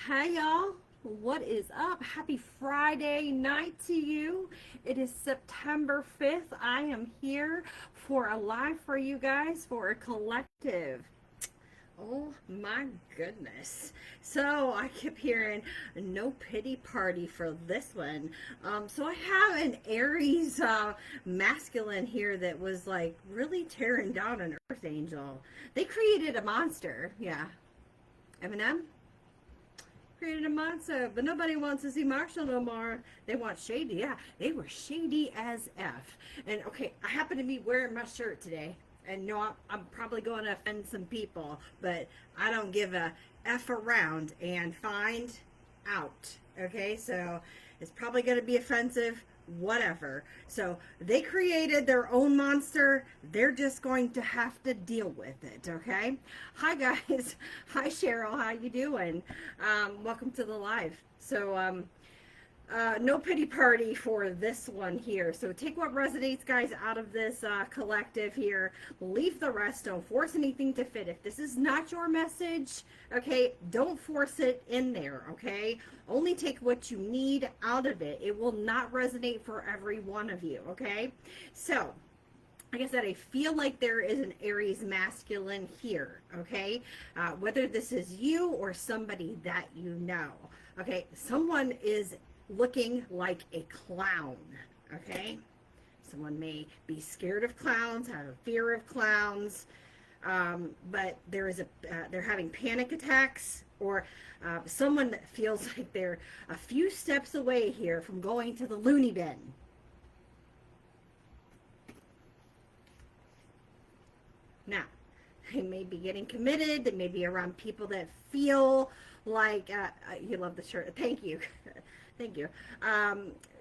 Hey y'all, what is up? Happy Friday night to you. It is September 5th. I am here for a live for you guys for a collective. Oh my goodness. So I kept hearing no pity party for this one. So I have an Aries masculine here that was like really tearing down an earth angel. They created a monster. Yeah. Eminem created a monster, but nobody wants to see Marshall no more. They want shady. Yeah, they were shady as F. And okay, I happen to be wearing my shirt today. And no, I'm probably going to offend some people, but I don't give a F around and find out. Okay, so it's probably going to be offensive, whatever. So they created their own monster. They're just going to have to deal with it. Okay. Hi guys. Hi Cheryl. How you doing? Welcome to the live. So no pity party for this one here. So take what resonates, guys, out of this collective here. Leave the rest. Don't force anything to fit. If this is not your message, okay, don't force it in there, okay? Only take what you need out of it. It will not resonate for every one of you, okay? So, like I said, I feel like there is an Aries masculine here, okay? Whether this is you or somebody that you know, okay? Someone is looking like a clown, okay? Someone may be scared of clowns, have a fear of clowns, but they're having panic attacks, or someone feels like they're a few steps away here from going to the loony bin. Now, they may be getting committed. They may be around people that feel like, you love the shirt. Thank you. Thank you.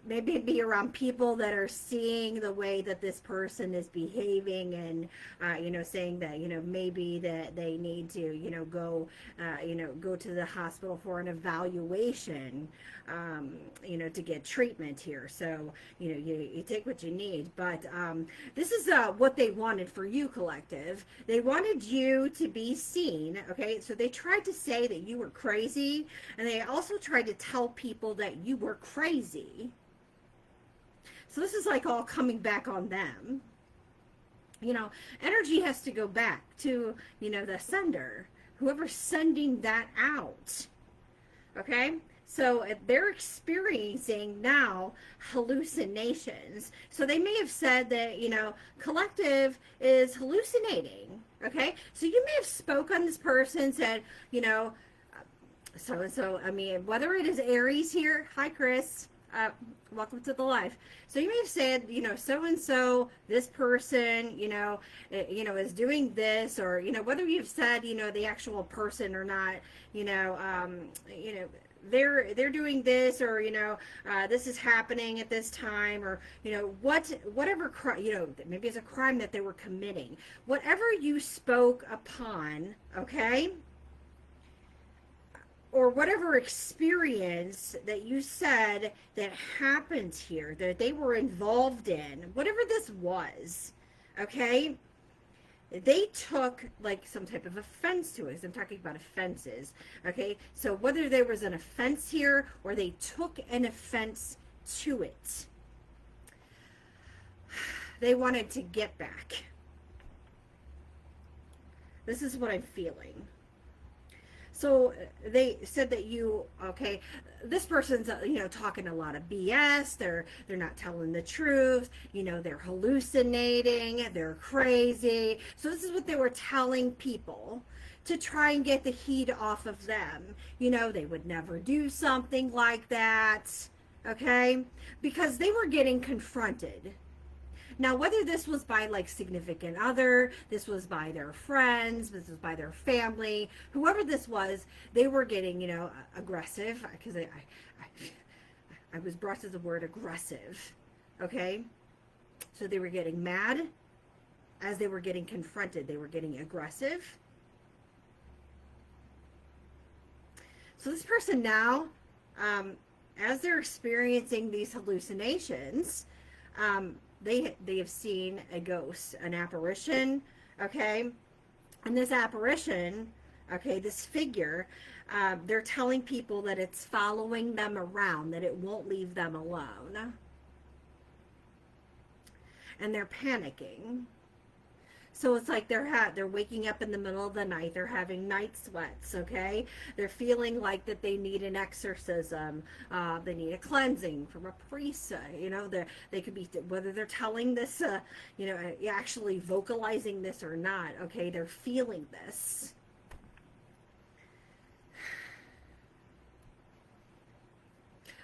Maybe be around people that are seeing the way that this person is behaving, and saying that maybe that they need to go to the hospital for an evaluation, to get treatment here. So you take what you need, but this is what they wanted for you, collective. They wanted you to be seen. Okay, so they tried to say that you were crazy, and they also tried to tell people that you were crazy. So this is like all coming back on them. Energy has to go back to, the sender, whoever's sending that out. Okay? So they're experiencing now hallucinations. So they may have said that, collective is hallucinating. Okay? So you may have spoke on this person, said, so-and-so, whether it is Aries here, hi Chris, welcome to the live. So you may have said, so-and-so, this person, is doing this, or, whether you've said, the actual person or not, they're doing this, or, this is happening at this time, or, whatever crime, maybe it's a crime that they were committing. Whatever you spoke upon, okay? Or whatever experience that you said that happened here, that they were involved in, whatever this was, okay, they took like some type of offense to it. I'm talking about offenses, okay? So whether there was an offense here or they took an offense to it, they wanted to get back. This is what I'm feeling. So they said that this person's, talking a lot of BS. They're not telling the truth. They're hallucinating. They're crazy. So this is what they were telling people to try and get the heat off of them. They would never do something like that. Okay? Because they were getting confronted. Now, whether this was by like significant other, this was by their friends, this was by their family, whoever this was, they were getting, aggressive, because I was brought to the word aggressive, okay? So they were getting mad as they were getting confronted. They were getting aggressive. So this person now, as they're experiencing these hallucinations, they have seen a ghost, an apparition, okay? And this apparition Okay, this figure, they're telling people that it's following them around, that it won't leave them alone. And they're panicking. So it's like they're waking up in the middle of the night. They're having night sweats. Okay, they're feeling like that they need an exorcism. They need a cleansing from a priest. They could be, whether they're telling this, actually vocalizing this or not. Okay, they're feeling this.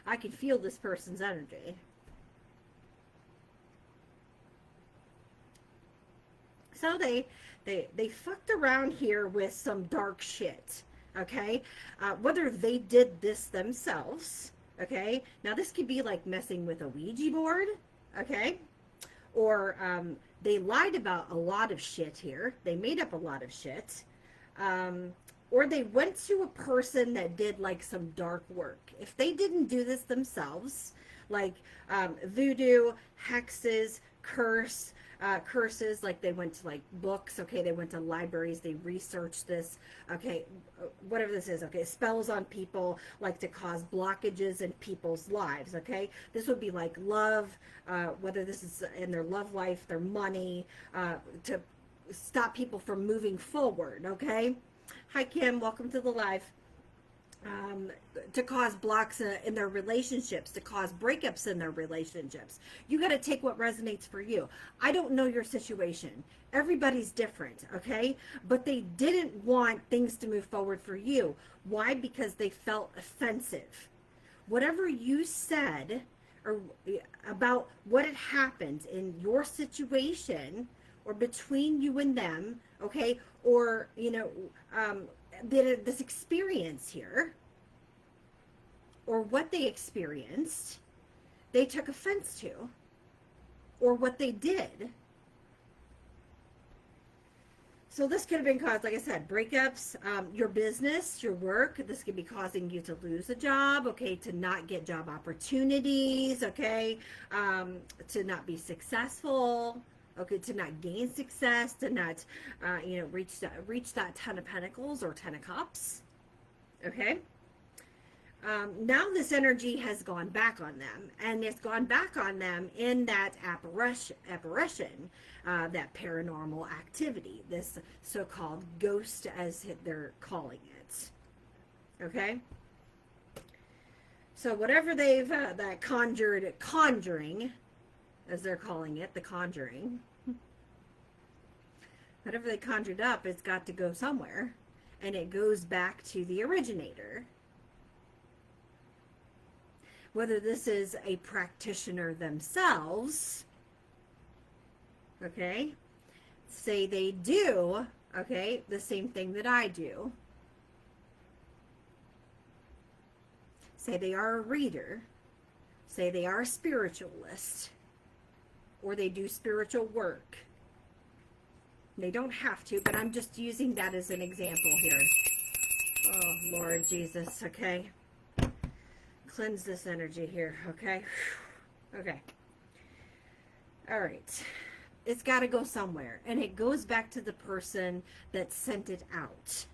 I can feel this person's energy. So they fucked around here with some dark shit. Okay, whether they did this themselves. Okay, now this could be like messing with a Ouija board. Okay, or they lied about a lot of shit here. They made up a lot of shit. Or they went to a person that did like some dark work. If they didn't do this themselves, like voodoo, hexes, curses, like they went to like books, okay, they went to libraries, they researched this, okay, whatever this is, okay, spells on people, like to cause blockages in people's lives, okay, this would be like love, whether this is in their love life, their money, to stop people from moving forward, okay. Hi Kim, welcome to the live. To cause blocks in their relationships, to cause breakups in their relationships. You got to take what resonates for you. I don't know your situation. Everybody's different, okay? But they didn't want things to move forward for you. Why? Because they felt offensive. Whatever you said or about what had happened in your situation or between you and them, okay, or, this experience here, or what they experienced, they took offense to, or what they did. So this could have been caused, like I said, breakups, your business, your work. This could be causing you to lose a job, okay, to not get job opportunities, okay, to not be successful, okay, to not gain success, to not, reach that 10 of Pentacles or 10 of Cups, okay? Now this energy has gone back on them, and it's gone back on them in that apparition, that paranormal activity, this so-called ghost, as they're calling it, okay? So whatever they've, that conjuring, as they're calling it, the conjuring, whatever they conjured up, it's got to go somewhere, and it goes back to the originator. Whether this is a practitioner themselves, okay, say they do, okay, the same thing that I do. Say they are a reader, say they are a spiritualist, or they do spiritual work. They don't have to, but I'm just using that as an example here. Oh, Lord Jesus, okay. Cleanse this energy here, okay? Okay. All right. It's got to go somewhere, and it goes back to the person that sent it out.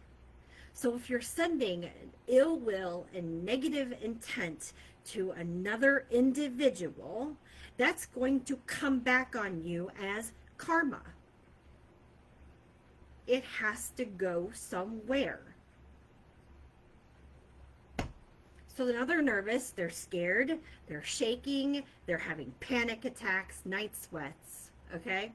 So if you're sending ill will and negative intent to another individual, that's going to come back on you as karma. It has to go somewhere. So now they're nervous, they're scared, they're shaking, they're having panic attacks, night sweats, okay?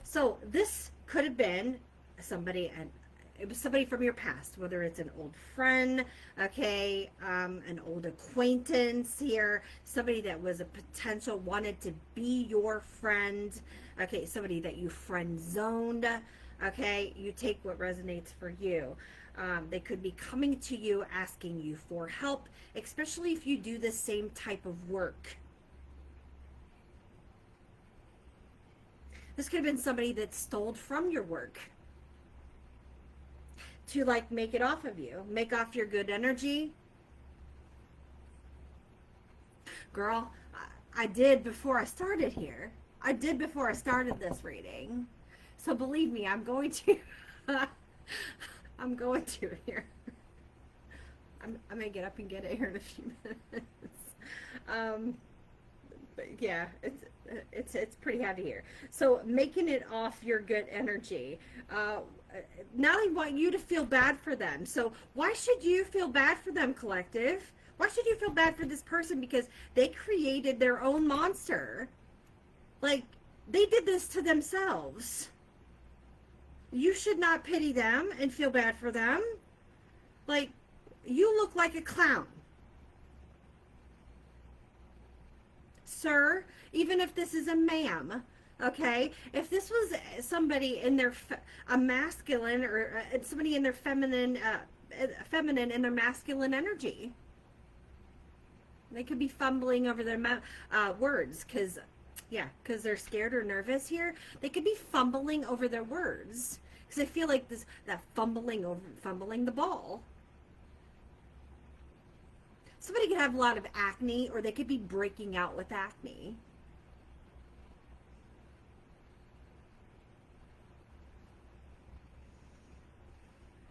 So this could have been somebody, and it was somebody from your past, whether it's an old friend, okay, an old acquaintance here, somebody that was a potential, wanted to be your friend, okay, somebody that you friend zoned, okay, you take what resonates for you. They could be coming to you asking you for help, especially if you do the same type of work. This could have been somebody that stole from your work to like make it off of you, make off your good energy. Girl, I did before I started here. I did before I started this reading. So believe me, I'm going to I'm going to here. I'm gonna get up and get it here in a few minutes. Um, but yeah, it's pretty heavy here. So making it off your good energy. Now I want you to feel bad for them. So why should you feel bad for them, collective? Why should you feel bad for this person? Because they created their own monster. Like, they did this to themselves. You should not pity them and feel bad for them. Like, you look like a clown. Sir, even if this is a ma'am, okay? If this was somebody in their, a masculine, or somebody in their feminine, feminine in their masculine energy, they could be fumbling over their words, because they're scared or nervous here. They could be fumbling over their words because I feel like that fumbling the ball. Somebody could have a lot of acne, or they could be breaking out with acne.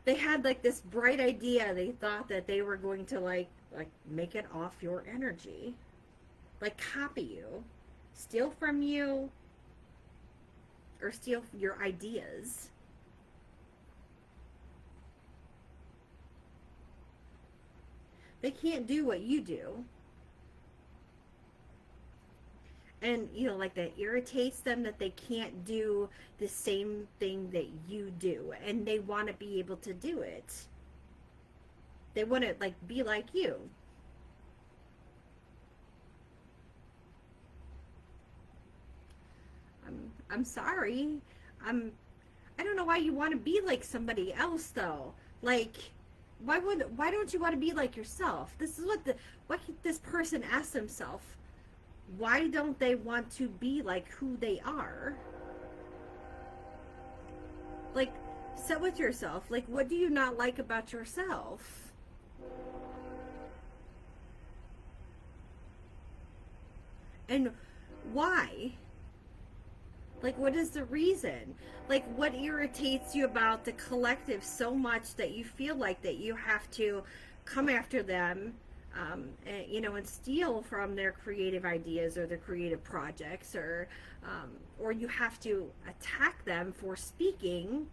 They had like this bright idea. They thought that they were going to like make it off your energy, like copy you, steal from you, or steal your ideas. They can't do what you do. And, you know, like that irritates them that they can't do the same thing that you do. And they want to be able to do it. They want to, like, be like you. I'm sorry. I don't know why you want to be like somebody else, though. Like, why don't you want to be like yourself? This is what this person asked himself. Why don't they want to be like who they are? Like, sit with yourself. Like, what do you not like about yourself? And why? Like, what is the reason? Like, what irritates you about the collective so much that you feel like that you have to come after them, and, you know, and steal from their creative ideas or their creative projects, or you have to attack them for speaking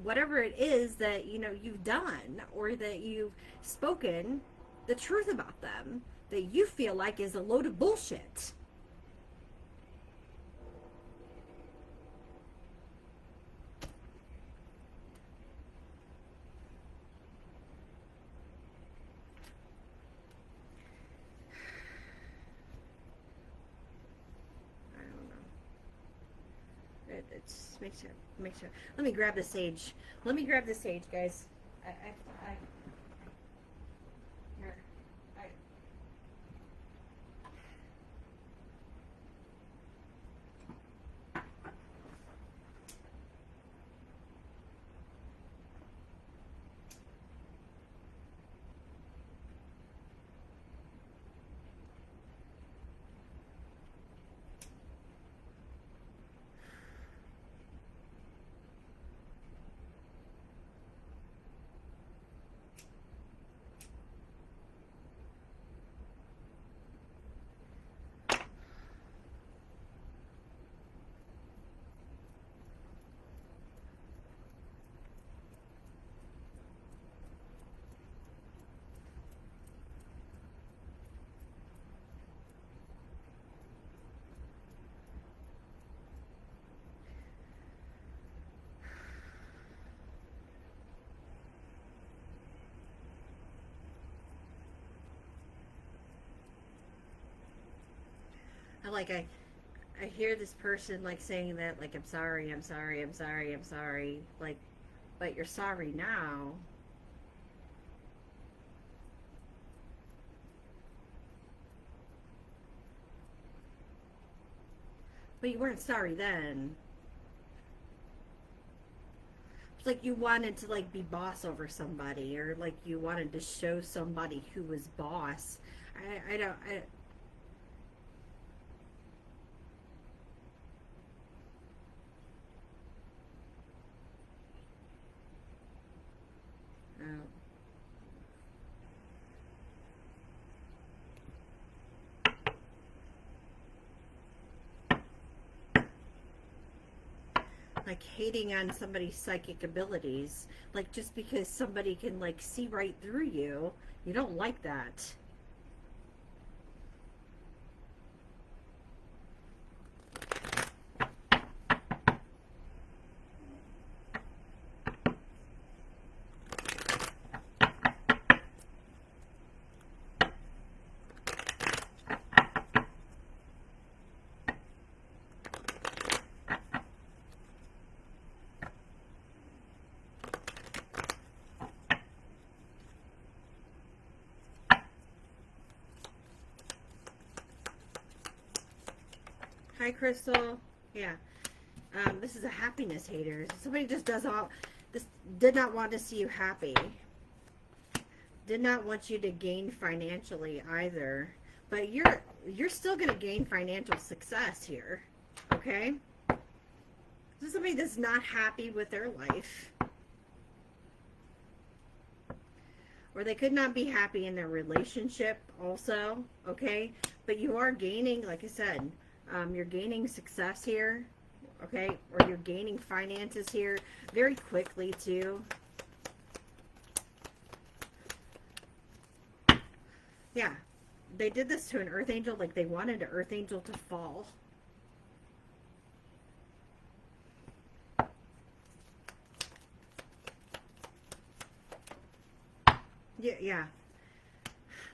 whatever it is that, you know, you've done or that you've spoken the truth about them that you feel like is a load of bullshit. It just makes you. Let me grab the sage. Let me grab the sage, guys. Here. I hear this person like saying that, like, I'm sorry, I'm sorry, I'm sorry, I'm sorry, like, but you're sorry now. But you weren't sorry then. It's like you wanted to like be boss over somebody, or like you wanted to show somebody who was boss. I don't. like hating on somebody's psychic abilities. Like just because somebody can like see right through you, you don't like that. Hi, Crystal. Yeah. This is a happiness hater. Somebody just does all this, did not want to see you happy. Did not want you to gain financially either. But you're still going to gain financial success here. Okay? This is somebody that's not happy with their life. Or they could not be happy in their relationship also. Okay? But you are gaining, like I said, you're gaining success here, okay? Or you're gaining finances here very quickly, too. Yeah, they did this to an earth angel like they wanted an earth angel to fall. Yeah.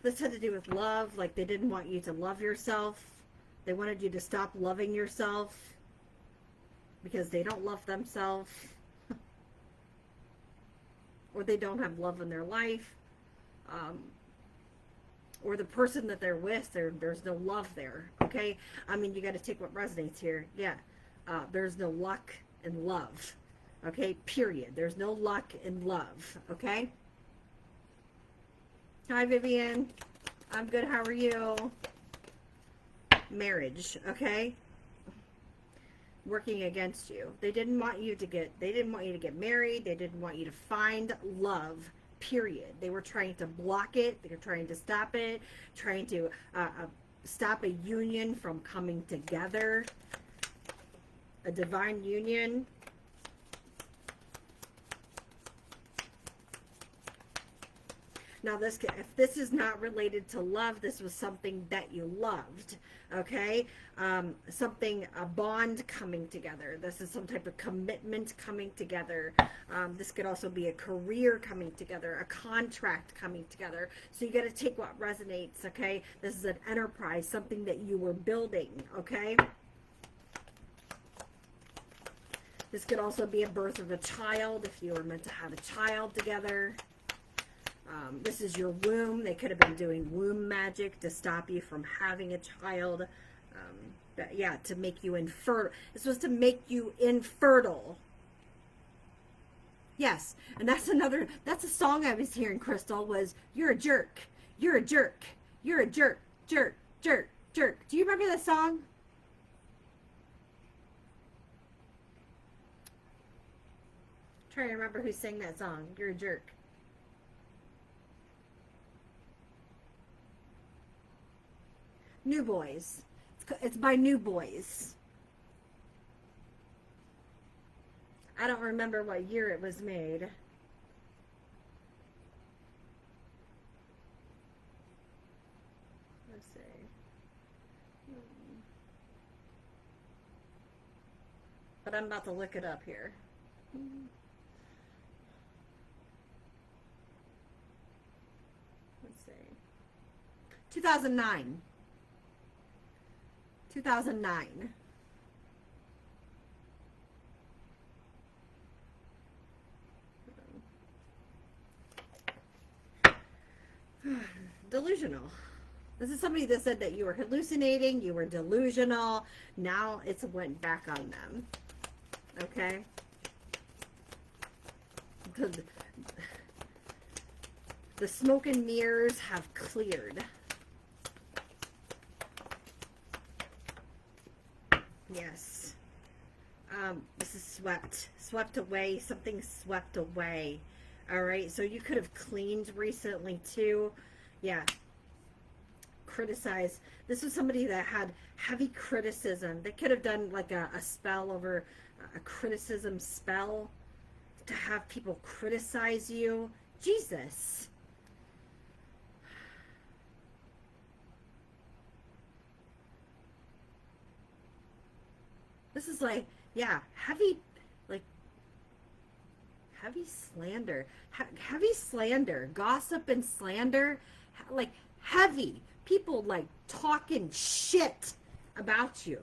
This had to do with love, like they didn't want you to love yourself. They wanted you to stop loving yourself because they don't love themselves. Or they don't have love in their life. Or the person that they're with, there's no love there. Okay? I mean, you got to take what resonates here. Yeah. There's no luck in love. Okay? Period. There's no luck in love. Okay? Hi, Vivian. I'm good. How are you? Marriage, okay? Working against you. They didn't want you to get married. They didn't want you to find love, period. They were trying to block it. They were trying to stop it, trying to stop a union from coming together, a divine union. Now, if this is not related to love, this was something that you loved, okay? A bond coming together. This is some type of commitment coming together. This could also be a career coming together, a contract coming together. So you got to take what resonates, okay? This is an enterprise, something that you were building, okay? This could also be a birth of a child if you were meant to have a child together. This is your womb. They could have been doing womb magic to stop you from having a child. But yeah, to make you infertile. This was to make you infertile. Yes, and that's a song I was hearing, Crystal, was "You're a jerk. You're a jerk. You're a jerk. Jerk. Jerk. Jerk." Do you remember that song? I'm trying to remember who sang that song. You're a jerk. New Boys. It's by New Boys. I don't remember what year it was made. Let's see. But I'm about to look it up here. Let's see. 2009. 2009. Delusional. This is somebody that said that you were hallucinating, you were delusional. Now it's went back on them. Okay? The smoke and mirrors have cleared. Yes. This is swept away. Something swept away. All right. So you could have cleaned recently too. Yeah. criticize. This was somebody that had heavy criticism. They could have done like a spell over a criticism spell to have people criticize you. Jesus. This is like, yeah, heavy slander. Heavy slander. Gossip and slander. Like, heavy. People, like, talking shit about you.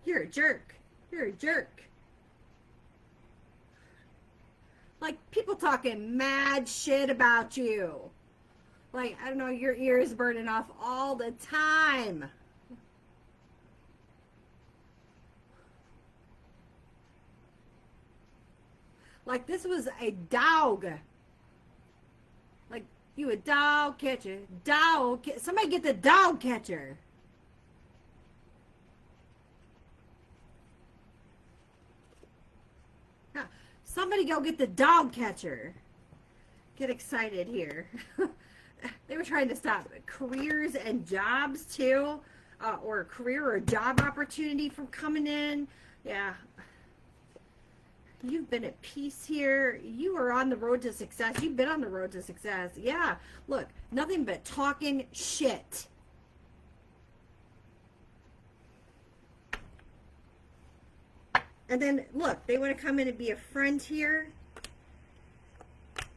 You're a jerk. You're a jerk. Like, people talking mad shit about you. Like, I don't know, your ears burning off all the time. Like, this was a dog. Like, you a dog catcher. Somebody get the dog catcher. Yeah, somebody go get the dog catcher. Get excited here. They were trying to stop careers and jobs, too. Or career or job opportunity from coming in. Yeah. You've been at peace here. You are on the road to success. You've been on the road to success. Yeah. Look, nothing but talking shit. And then, look, they want to come in and be a friend here.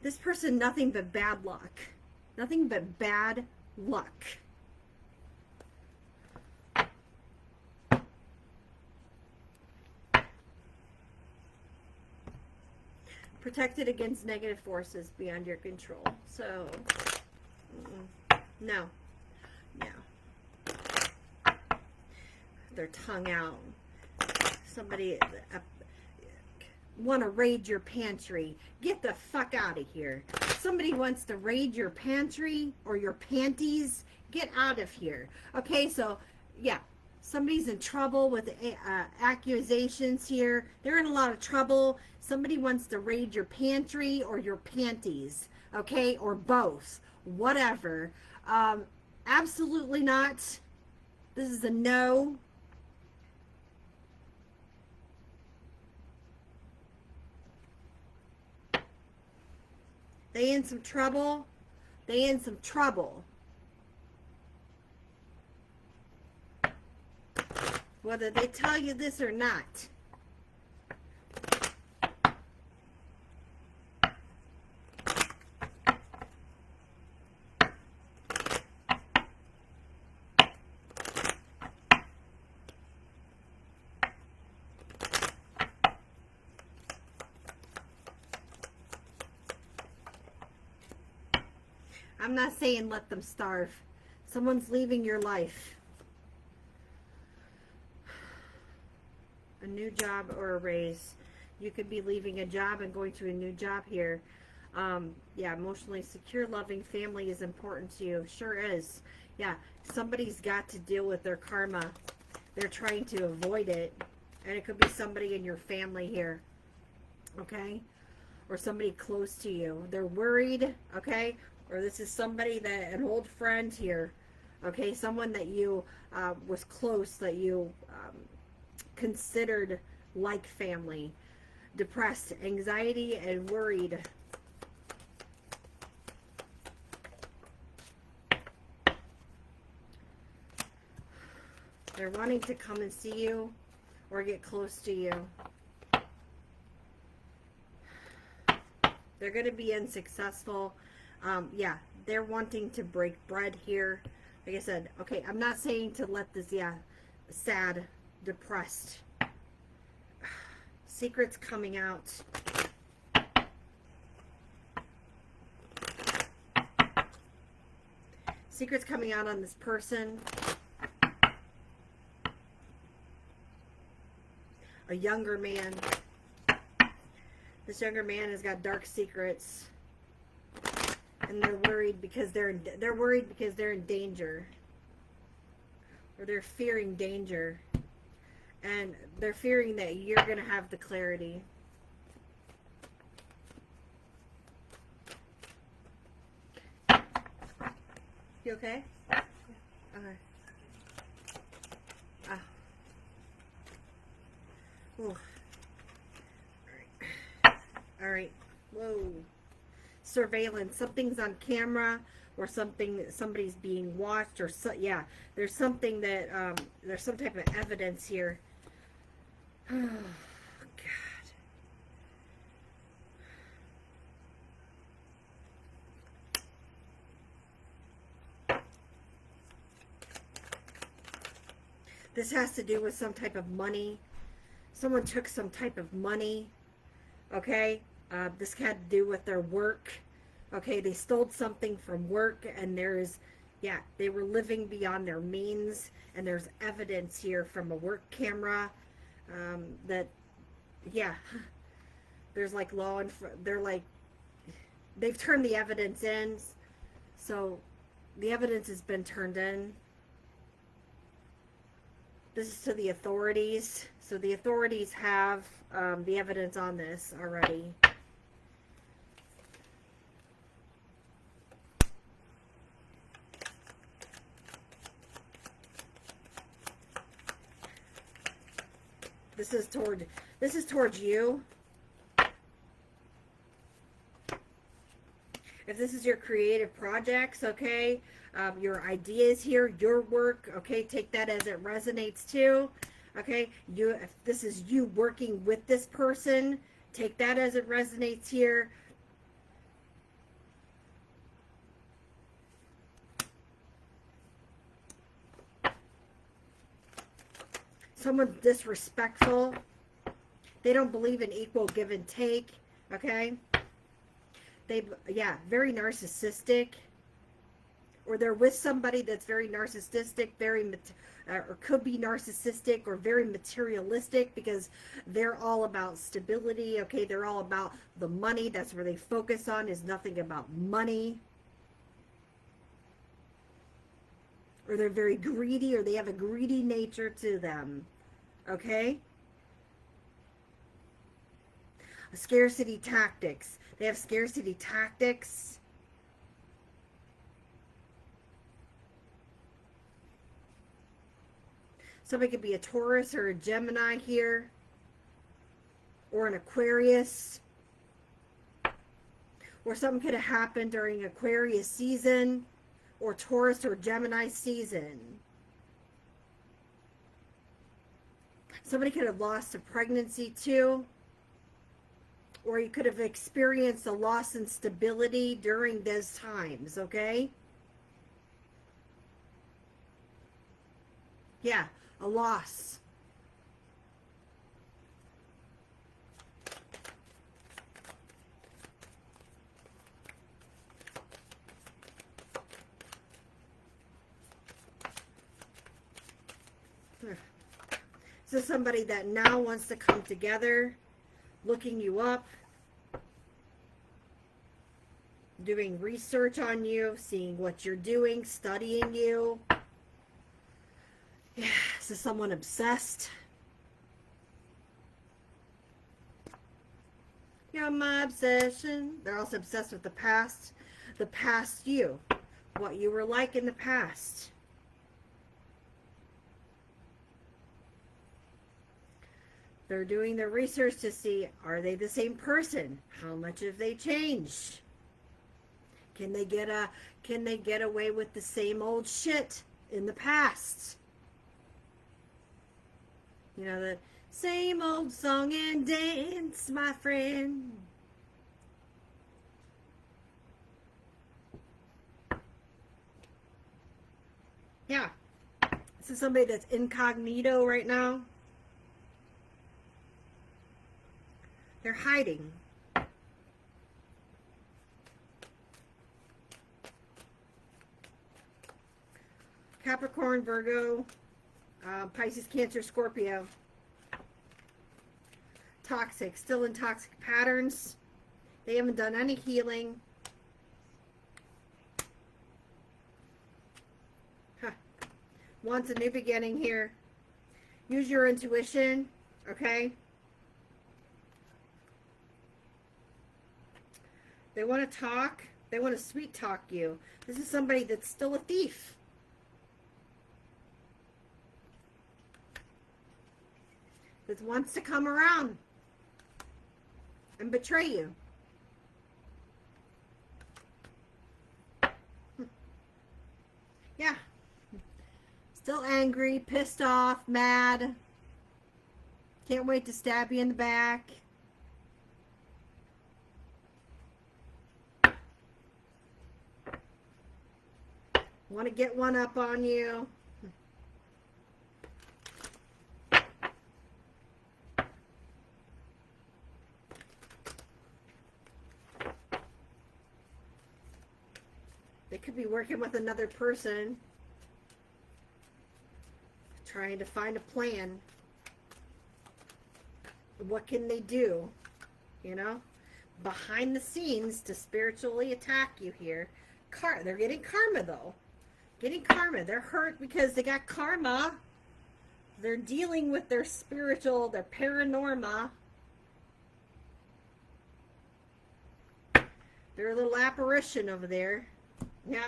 This person, nothing but bad luck. Nothing but bad luck. Protected against negative forces beyond your control. So, no. Their tongue out. Somebody want to raid your pantry. Get the fuck out of here. Somebody wants to raid your pantry or your panties. Get out of here. Okay, so, yeah. Somebody's in trouble with accusations here. They're in a lot of trouble. Somebody wants to raid your pantry or your panties, okay? Or both. Whatever. Absolutely not. This is a no. They in some trouble. They in some trouble. Whether they tell you this or not. I'm not saying let them starve. Someone's leaving your life. A new job or a raise. You could be leaving a job and going to a new job here. Yeah, emotionally secure, loving family is important to you. Sure is. Yeah, somebody's got to deal with their karma. They're trying to avoid it. And it could be somebody in your family here. Okay? Or somebody close to you. They're worried. Okay? Or this is somebody that, an old friend here. Okay? Someone that you was close, that you considered like family. Depressed, anxiety, and worried. They're wanting to come and see you or get close to you. They're going to be unsuccessful. Yeah, they're wanting to break bread here. Like I said, okay, I'm not saying to let this, sad, depressed. Secrets coming out. Secrets coming out on this person. A younger man. This younger man has got dark secrets. And they're worried because they're in danger. Or they're fearing danger. And they're fearing that you're going to have the clarity. You okay? Yeah. Okay. Ah. Ooh. All right. Whoa. Surveillance. Something's on camera, or somebody's being watched, or yeah. There's something that there's some type of evidence here. Oh God. This has to do with some type of money. Someone took some type of money. Okay. This had to do with their work. Okay, they stole something from work, and yeah, they were living beyond their means, and there's evidence here from a work camera that, yeah, there's like they've turned the evidence in, so the evidence has been turned in. This is to the authorities, so the authorities have the evidence on this already. This is towards you. If this is your creative projects, okay, your ideas here, your work, okay, take that as it resonates too. Okay, if this is you working with this person, take that as it resonates here. Someone's disrespectful. They don't believe in equal give and take. Okay. Yeah, very narcissistic. Or they're with somebody that's very narcissistic, or could be narcissistic, or very materialistic, because they're all about stability. Okay. They're all about the money. That's where they focus on, is nothing about money. Or they're very greedy, or they have a greedy nature to them. Okay? Scarcity tactics. They have scarcity tactics. Somebody could be a Taurus or a Gemini here, or an Aquarius. Or something could have happened during Aquarius season, or Taurus or Gemini season. Somebody could have lost a pregnancy too. Or you could have experienced a loss in stability during those times, okay? Yeah, a loss. This is somebody that now wants to come together, looking you up, doing research on you, seeing what you're doing, studying you. Yeah, this is someone obsessed. You're my obsession. They're also obsessed with the past you, what you were like in the past. They're doing their research to see, are they the same person? How much have they changed? Can they get away with the same old shit in the past? You know, the same old song and dance, my friend. Yeah. This is somebody that's incognito right now. They're hiding. Capricorn, Virgo, Pisces, Cancer, Scorpio. Toxic, still in toxic patterns. They haven't done any healing. Huh. Wants a new beginning here. Use your intuition, okay? They want to talk. They want to sweet talk you. This is somebody that's still a thief. That wants to come around and betray you. Yeah. Still angry, pissed off, mad. Can't wait to stab you in the back. Want to get one up on you. They could be working with another person, trying to find a plan. What can they do? You know? Behind the scenes to spiritually attack you here. They're getting karma, though. Getting karma. They're hurt because they got karma. They're dealing with their spiritual, their paranorma. They're a little apparition over there. Yeah.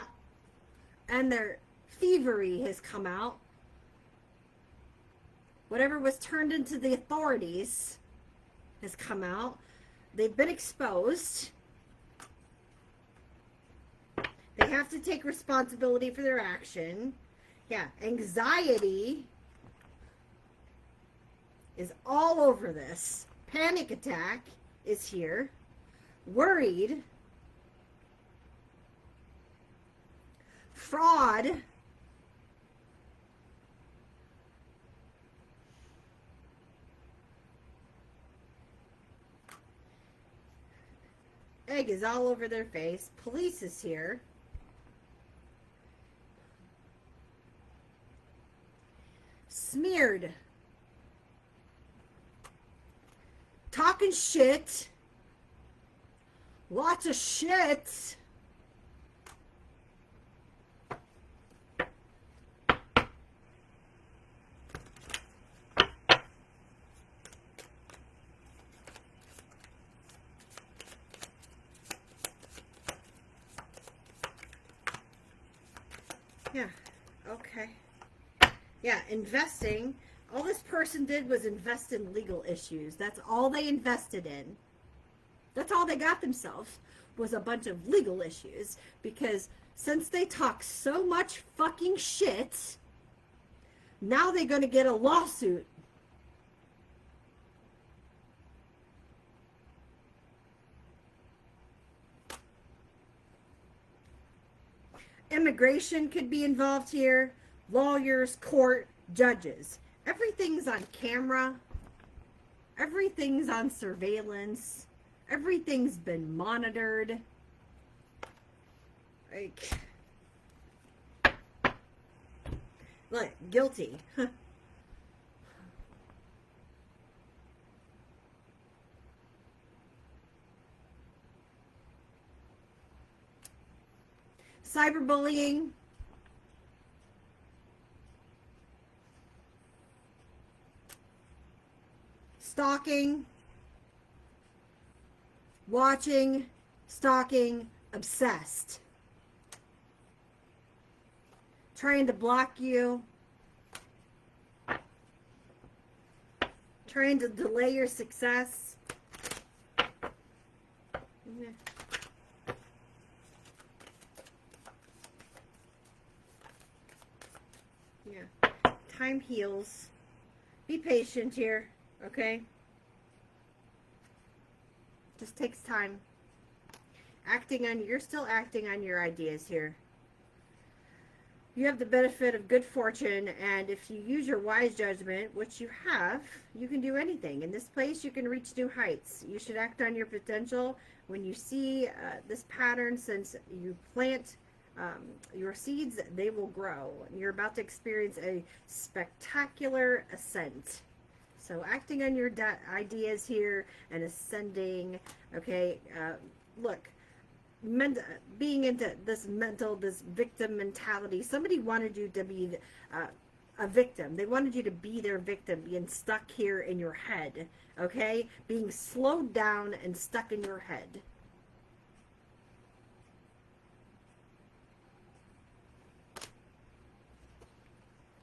And their thievery has come out. Whatever was turned into the authorities has come out. They've been exposed. They have to take responsibility for their action. Yeah, anxiety is all over this. Panic attack is here. Worried. Fraud. Egg is all over their face. Police is here. Smeared. Talking shit. Lots of shit. Yeah, okay. Yeah, investing. All this person did was invest in legal issues. That's all they invested in. That's all they got themselves, was a bunch of legal issues. Because since they talk so much fucking shit, now they're going to get a lawsuit. Immigration could be involved here. Lawyers, court, judges. Everything's on camera. Everything's on surveillance. Everything's been monitored. Like, guilty. Cyberbullying. Stalking. Watching. Stalking. Obsessed. Trying to block you. Trying to delay your success. Yeah. Yeah. Time heals. Be patient here, okay? Just takes time. You're still acting on your ideas here. You have the benefit of good fortune, and if you use your wise judgment, which you have, you can do anything. In this place, you can reach new heights. You should act on your potential. When you see this pattern, since you plant your seeds, they will grow. You're about to experience a spectacular ascent. So acting on your ideas here and ascending, okay, look, being into this victim mentality. Somebody wanted you to be a victim. They wanted you to be their victim, being stuck here in your head, okay? Being slowed down and stuck in your head.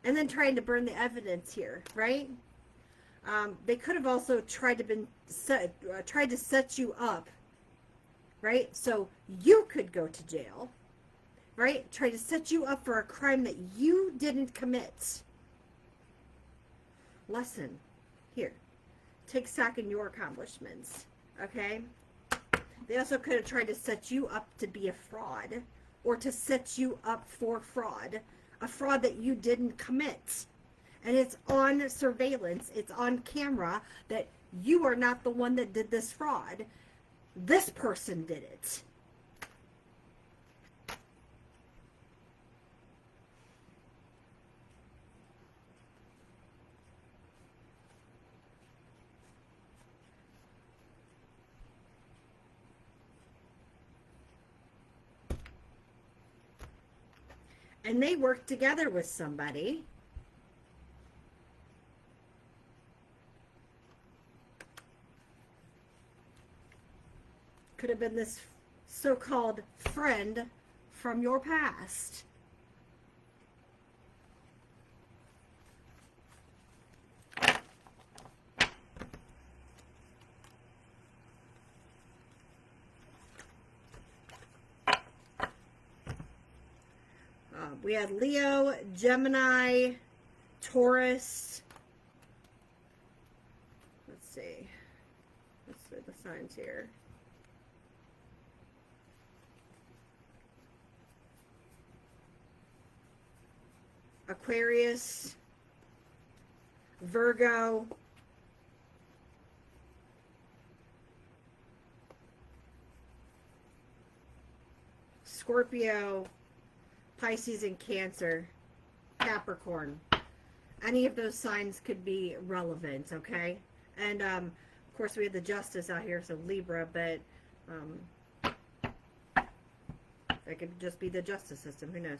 and then trying to burn the evidence here, right? They could have also tried to set you up, right? So you could go to jail, right? Try to set you up for a crime that you didn't commit. Lesson here. Take stock in your accomplishments, okay? They also could have tried to set you up to be a fraud, or to set you up for fraud, a fraud that you didn't commit. And it's on surveillance, it's on camera that you are not the one that did this fraud. This person did it. And they worked together with somebody. Could have been this so-called friend from your past. We had Leo, Gemini, Taurus. Let's see. Let's see the signs here. Aquarius, Virgo, Scorpio, Pisces, and Cancer, Capricorn. Any of those signs could be relevant, okay? And, of course, we have the Justice out here, so Libra, but that could just be the justice system. Who knows?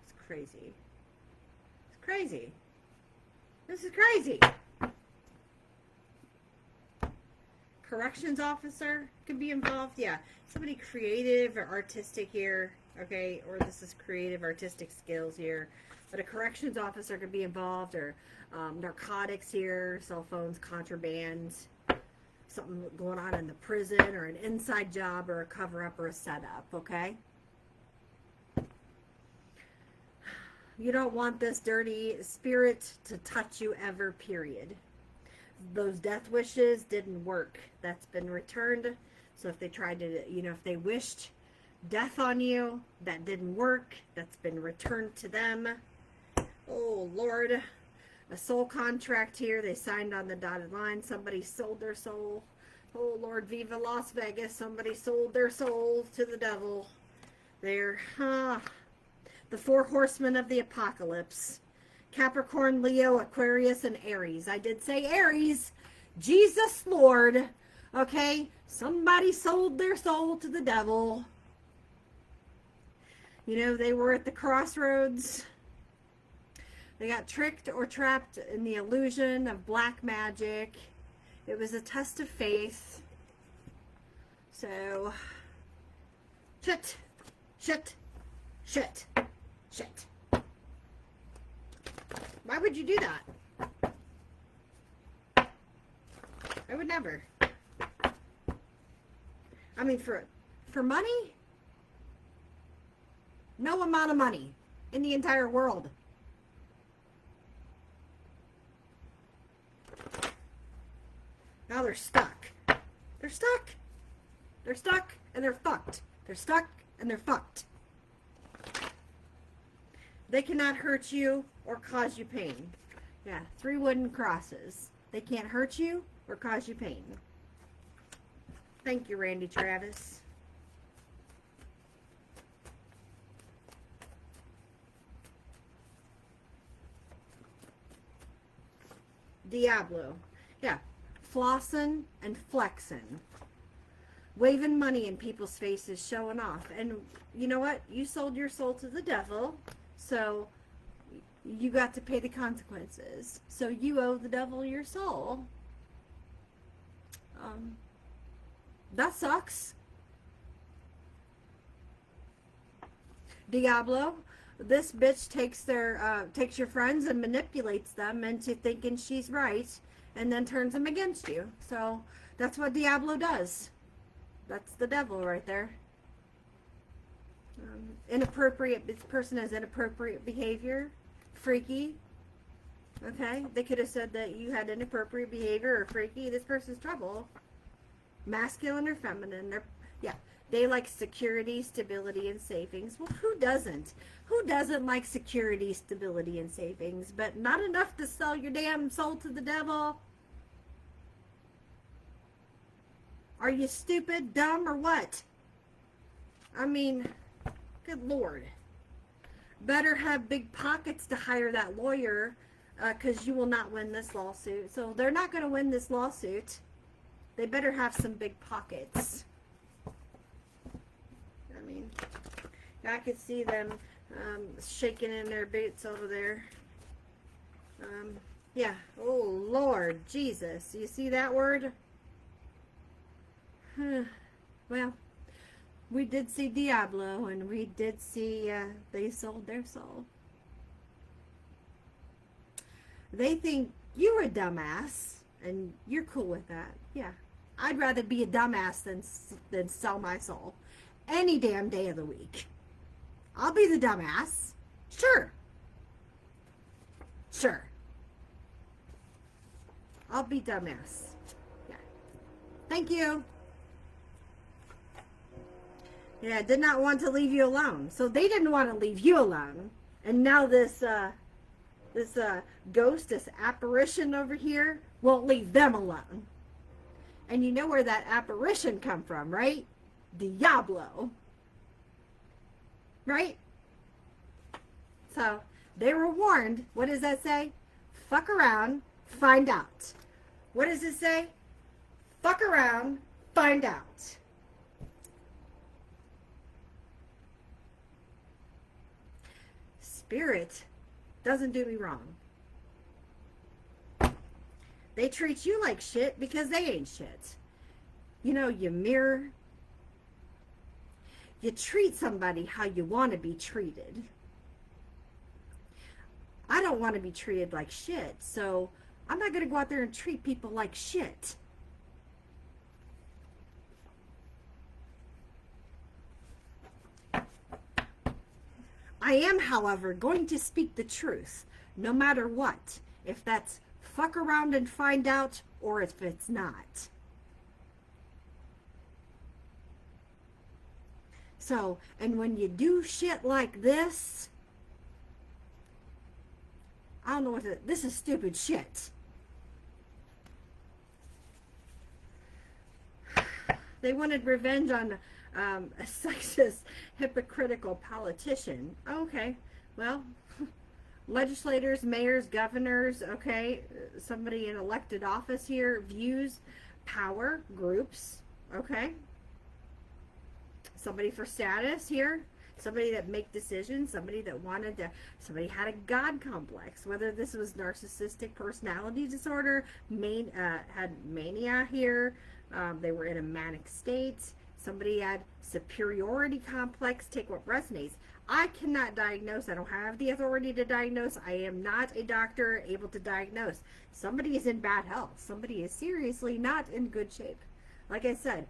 It's crazy. It's crazy. This is crazy. Corrections officer could be involved. Yeah, somebody creative or artistic here, okay? Or this is creative artistic skills here. But a corrections officer could be involved, or narcotics here, cell phones, contraband, something going on in the prison, or an inside job, or a cover-up, or a setup, okay? You don't want this dirty spirit to touch you ever, period. Those death wishes didn't work. That's been returned. So if they tried to, if they wished death on you, that didn't work. That's been returned to them. Oh, Lord. A soul contract here. They signed on the dotted line. Somebody sold their soul. Oh, Lord, Viva Las Vegas. Somebody sold their soul to the devil. There. The 4 horsemen of the apocalypse. Capricorn, Leo, Aquarius, and Aries. I did say Aries. Jesus Lord. Okay? Somebody sold their soul to the devil. They were at the crossroads. They got tricked or trapped in the illusion of black magic. It was a test of faith. So, shit. Why would you do that? I would never. I mean, for money? No amount of money in the entire world. Now they're stuck. They're stuck. They're stuck and they're fucked. They're stuck and they're fucked. They cannot hurt you or cause you pain. Yeah, 3 wooden crosses. They can't hurt you or cause you pain. Thank you, Randy Travis. Diablo. Yeah, flossing and flexing. Waving money in people's faces, showing off. And you know what? You sold your soul to the devil. So, you got to pay the consequences. So, you owe the devil your soul. That sucks. Diablo. This bitch takes your friends and manipulates them into thinking she's right, and then turns them against you. So that's what Diablo does. That's the devil right there. Inappropriate. This person has inappropriate behavior. Freaky. Okay, they could have said that you had inappropriate behavior or freaky. This person's trouble. Masculine or feminine. Yeah, they like security, stability, and savings. Well, who doesn't? Who doesn't like security, stability, and savings? But not enough to sell your damn soul to the devil. Are you stupid, dumb, or what? I mean, good Lord. Better have big pockets to hire that lawyer, because you will not win this lawsuit. So they're not going to win this lawsuit. They better have some big pockets. I mean, I could see them shaking in their boots over there. Yeah. Oh, Lord Jesus. You see that word? Well, we did see Diablo, and we did see they sold their soul. They think you're a dumbass, and you're cool with that. Yeah. I'd rather be a dumbass than sell my soul any damn day of the week. I'll be the dumbass. Sure. Sure. I'll be dumbass. Yeah. Thank you. Yeah, did not want to leave you alone. So they didn't want to leave you alone. And now this ghost, this apparition over here, won't leave them alone. And you know where that apparition come from, right? Diablo. Right? So, they were warned. What does that say? Fuck around, find out. What does it say? Fuck around, find out. Spirit doesn't do me wrong. They treat you like shit because they ain't shit. You know, you mirror. You treat somebody how you want to be treated. I don't want to be treated like shit, so I'm not going to go out there and treat people like shit. I am, however, going to speak the truth, no matter what. If that's fuck around and find out, or if it's not. So, and when you do shit like this, I don't know what this is stupid shit. They wanted revenge on a sexist, hypocritical politician. Okay, well, legislators, mayors, governors, okay, somebody in elected office here, views, power, groups, okay, somebody for status here, somebody that make decisions, somebody that wanted to, somebody had a God complex, whether this was narcissistic personality disorder, had mania here, they were in a manic state, somebody had superiority complex, take what resonates. I cannot diagnose. I don't have the authority to diagnose. I am not a doctor able to diagnose. Somebody is in bad health. Somebody is seriously not in good shape. Like I said,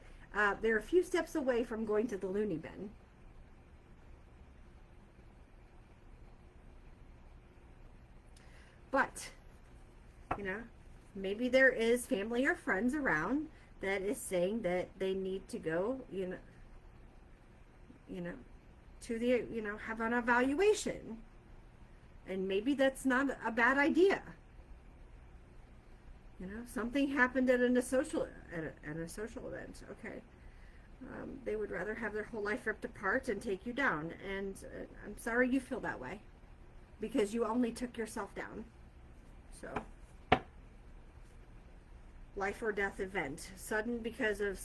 they're a few steps away from going to the loony bin. But, you know, maybe there is family or friends around that is saying that they need to go, you know, to the, have an evaluation. And maybe that's not a bad idea. You know, something happened at a social event. Okay. They would rather have their whole life ripped apart and take you down. And I'm sorry you feel that way, because you only took yourself down. So, life or death event, sudden because of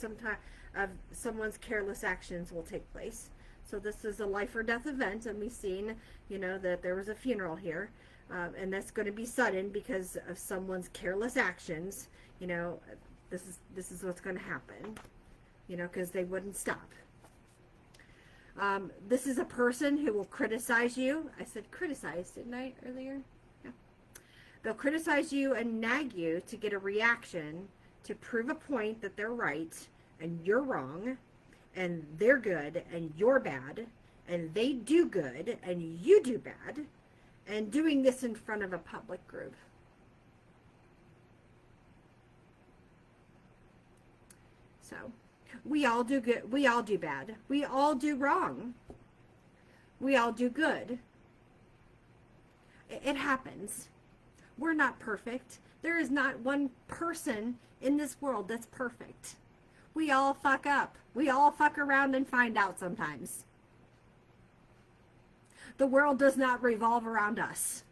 someone's careless actions will take place. So this is a life or death event, and we've seen, that there was a funeral here, and that's going to be sudden because of someone's careless actions. This is what's going to happen, because they wouldn't stop. This is a person who will criticize you. I said criticize, didn't I, earlier? Yeah. They'll criticize you and nag you to get a reaction to prove a point that they're right and you're wrong, and they're good and you're bad, and they do good and you do bad, and doing this in front of a public group. So, we all do good, we all do bad, we all do wrong, we all do good. It happens. We're not perfect. There is not one person in this world that's perfect. We all fuck up. We all fuck around and find out sometimes. The world does not revolve around us.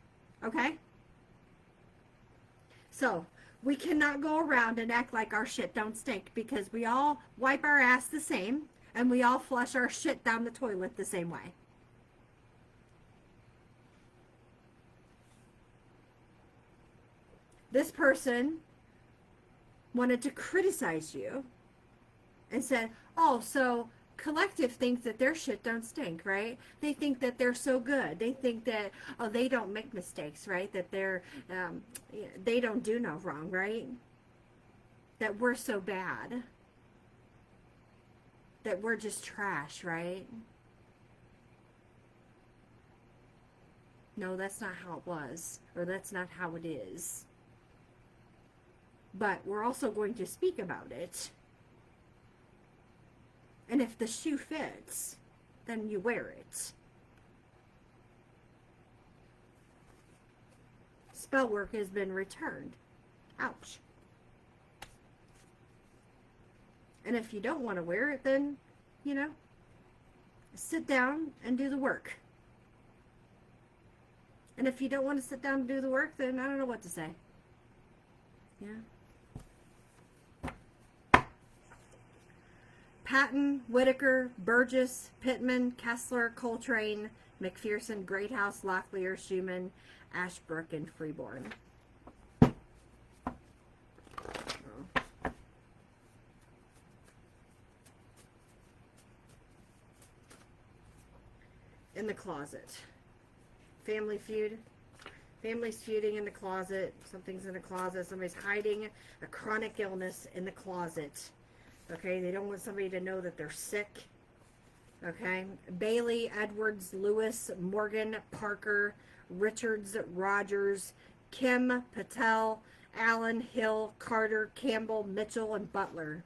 Okay? So, we cannot go around and act like our shit don't stink, because we all wipe our ass the same and we all flush our shit down the toilet the same way. This person wanted to criticize you and said, oh, so collective thinks that their shit don't stink, right? They think that they're so good. They think that, oh, they don't make mistakes, right? That they don't do no wrong, right? That we're so bad. That we're just trash, right? No, that's not how it was, or that's not how it is. But we're also going to speak about it. And if the shoe fits, then you wear it. Spell work has been returned. Ouch. And if you don't want to wear it, then, you know, sit down and do the work. And if you don't want to sit down and do the work, then I don't know what to say. Yeah. Patton, Whitaker, Burgess, Pittman, Kessler, Coltrane, McPherson, Greathouse, Locklear, Schumann, Ashbrook, and Freeborn. In the closet. Family feud. Family's feuding in the closet. Something's in the closet. Somebody's hiding a chronic illness in the closet. Okay, they don't want somebody to know that they're sick. Okay, Bailey, Edwards, Lewis, Morgan, Parker, Richards, Rogers, Kim, Patel, Allen, Hill, Carter, Campbell, Mitchell, and Butler.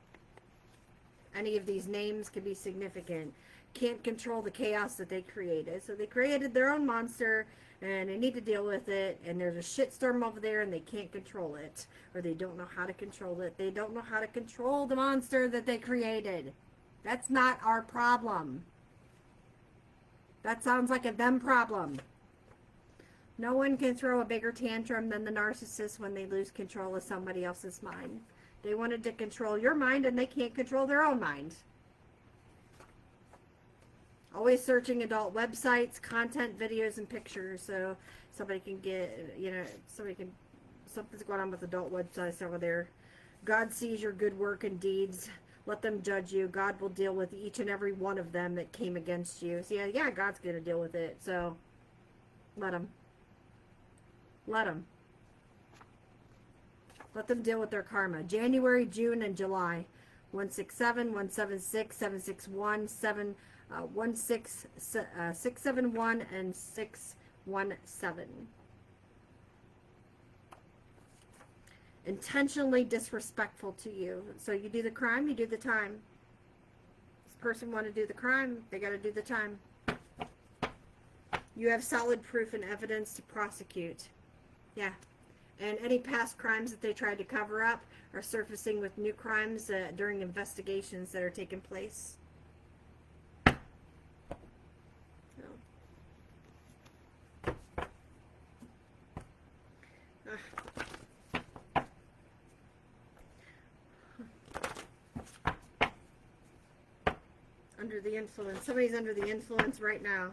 Any of these names can be significant. Can't control the chaos that they created. So they created their own monster, and they need to deal with it, and there's a shitstorm over there and they can't control it, or they don't know how to control it. They don't know how to control the monster that they created. That's not our problem. That sounds like a them problem. No one can throw a bigger tantrum than the narcissist when they lose control of somebody else's mind. They wanted to control your mind and they can't control their own mind. Always searching adult websites, content, videos, and pictures, so somebody can get, you know, something's going on with adult websites over there. God sees your good work and deeds. Let them judge you. God will deal with each and every one of them that came against you. So yeah, God's going to deal with it, so let them. Let them. Let them deal with their karma. January, June, and July. 167, 176, 761, 671, and 617. Intentionally disrespectful to you. So you do the crime, you do the time. This person want to do the crime, they got to do the time. You have solid proof and evidence to prosecute. Yeah. And any past crimes that they tried to cover up are surfacing with new crimes during investigations that are taking place. Under the influence. Somebody's under the influence right now.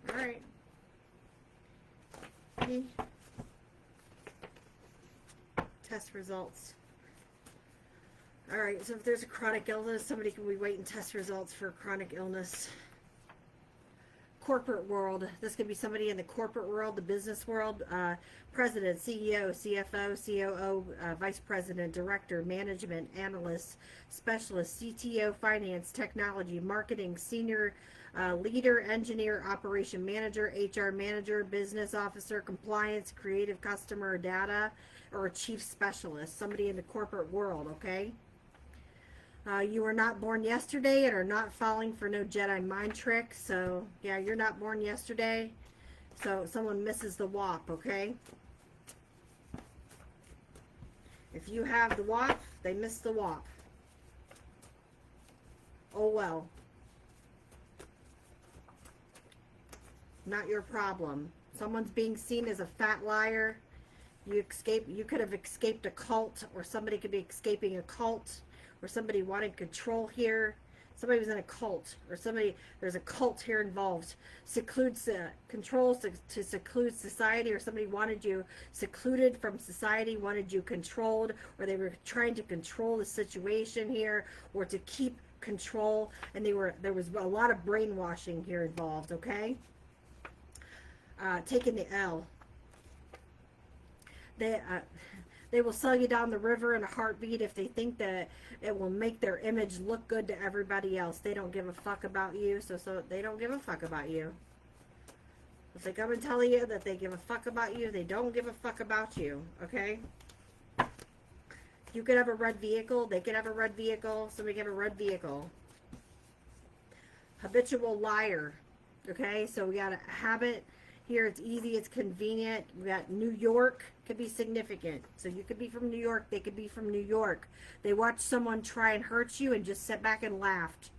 Alright. Test results. All right, so if there's a chronic illness, somebody can be waiting test results for chronic illness. Corporate world. This could be somebody in the corporate world, the business world. President, CEO, CFO, COO, vice president, director, management, analyst, specialist, CTO, finance, technology, marketing, senior leader, engineer, operation manager, HR manager, business officer, compliance, creative customer data, or a chief specialist. Somebody in the corporate world, okay? You were not born yesterday and are not falling for no Jedi mind tricks. So, yeah, you're not born yesterday. So, someone misses the WAP, okay? If you have the WAP, they miss the WAP. Oh, well. Not your problem. Someone's being seen as a fat liar. You could have escaped a cult, or somebody could be escaping a cult. Or somebody wanted control here. Somebody was in a cult. Or there's a cult here involved. Controls to seclude society. Or somebody wanted you secluded from society, wanted you controlled. Or they were trying to control the situation here. Or to keep control. And there was a lot of brainwashing here involved, okay? Taking the L. They will sell you down the river in a heartbeat if they think that it will make their image look good to everybody else. They don't give a fuck about you, so they don't give a fuck about you. If they come and tell you that they give a fuck about you, they don't give a fuck about you, okay? You could have a red vehicle. They could have a red vehicle. Somebody could have a red vehicle. Habitual liar, okay? So we got a habit. Here it's easy, it's convenient. We got New York, could be significant. So you could be from New York, they could be from New York. They watched someone try and hurt you and just sat back and laughed.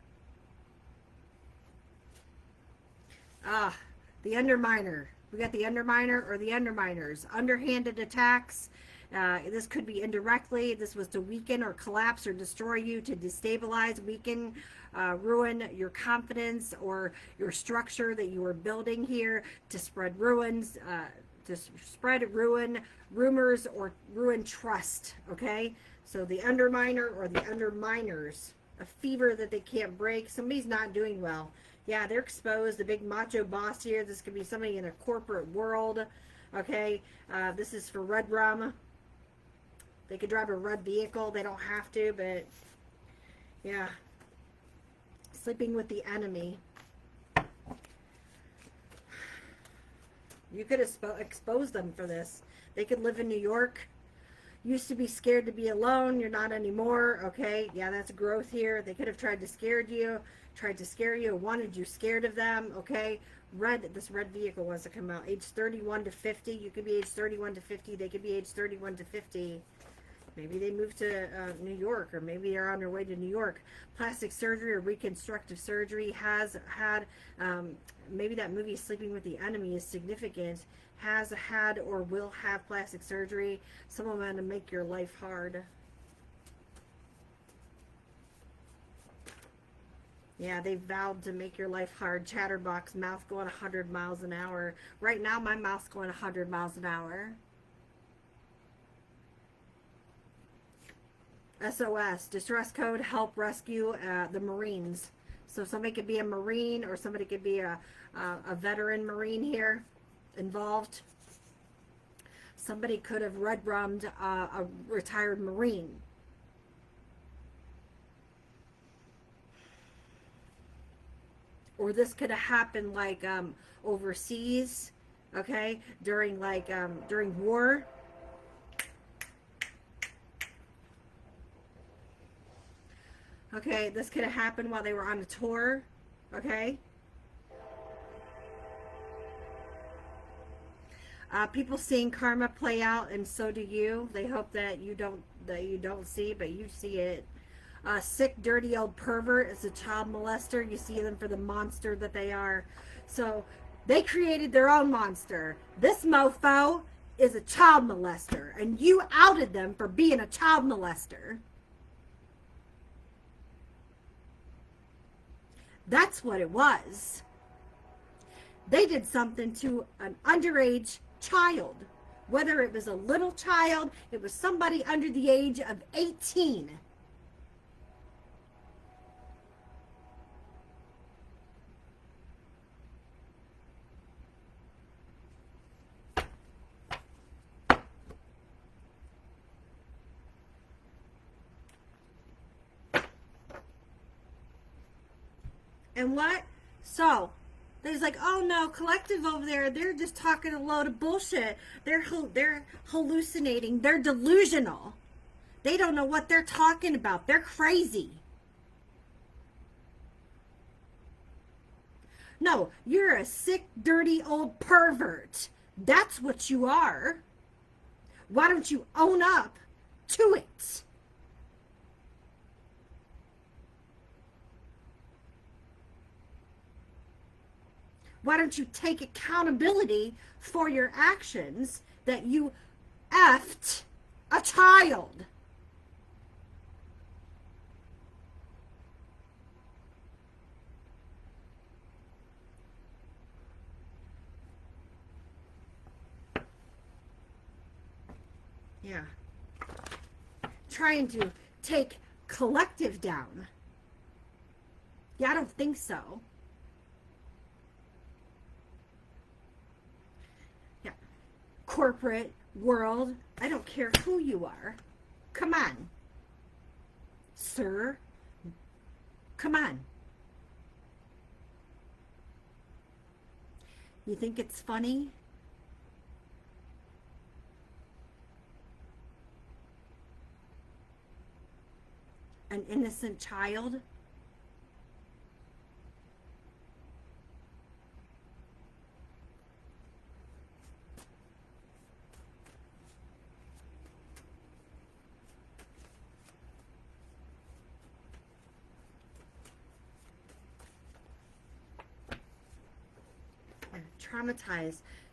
The underminer. We got the underminer or the underminers. Underhanded attacks. This could be indirectly. This was to weaken or collapse or destroy you, to destabilize, weaken, ruin your confidence or your structure that you are building here, to spread ruins, to spread ruin, rumors, or ruin trust, okay? So the underminer or the underminers, a fever that they can't break. Somebody's not doing well. Yeah, they're exposed. The big macho boss here. This could be somebody in a corporate world, okay? This is for red rum. They could drive a red vehicle. They don't have to, but yeah. Sleeping with the enemy. You could expose them for this. They could live in New York. Used to be scared to be alone. You're not anymore. Okay. Yeah, that's growth here. They could have tried to scare you, wanted you scared of them. Okay. This red vehicle wants to come out. Age 31 to 50. You could be age 31 to 50. They could be age 31 to 50. Maybe they moved to New York, or maybe they're on their way to New York. Plastic surgery or reconstructive surgery has had, maybe that movie Sleeping with the Enemy is significant, has had or will have plastic surgery. Someone want to make your life hard. Yeah, they vowed to make your life hard. Chatterbox, mouth going 100 miles an hour. Right now, my mouth's going 100 miles an hour. SOS, distress code, help rescue the Marines. So somebody could be a Marine, or somebody could be a veteran Marine here involved. Somebody could have red rummed a retired Marine. Or this could have happened like overseas, okay, during war. Okay, this could have happened while they were on a tour, okay? People seeing karma play out, and so do you. They hope that you don't see, but you see it. Sick, dirty old pervert is a child molester. You see them for the monster that they are. So they created their own monster. This mofo is a child molester, and you outed them for being a child molester. That's what it was. They did something to an underage child. Whether it was a little child, it was somebody under the age of 18. And what? So, there's like, oh no, collective over there, they're just talking a load of bullshit. They're hallucinating. They're delusional. They don't know what they're talking about. They're crazy. No, you're a sick, dirty old pervert. That's what you are. Why don't you own up to it? Why don't you take accountability for your actions that you effed a child? Yeah. Trying to take collective down. Yeah, I don't think so. Yeah. Corporate world, I don't care who you are. Come on. Sir, come on. You think it's funny? An innocent child?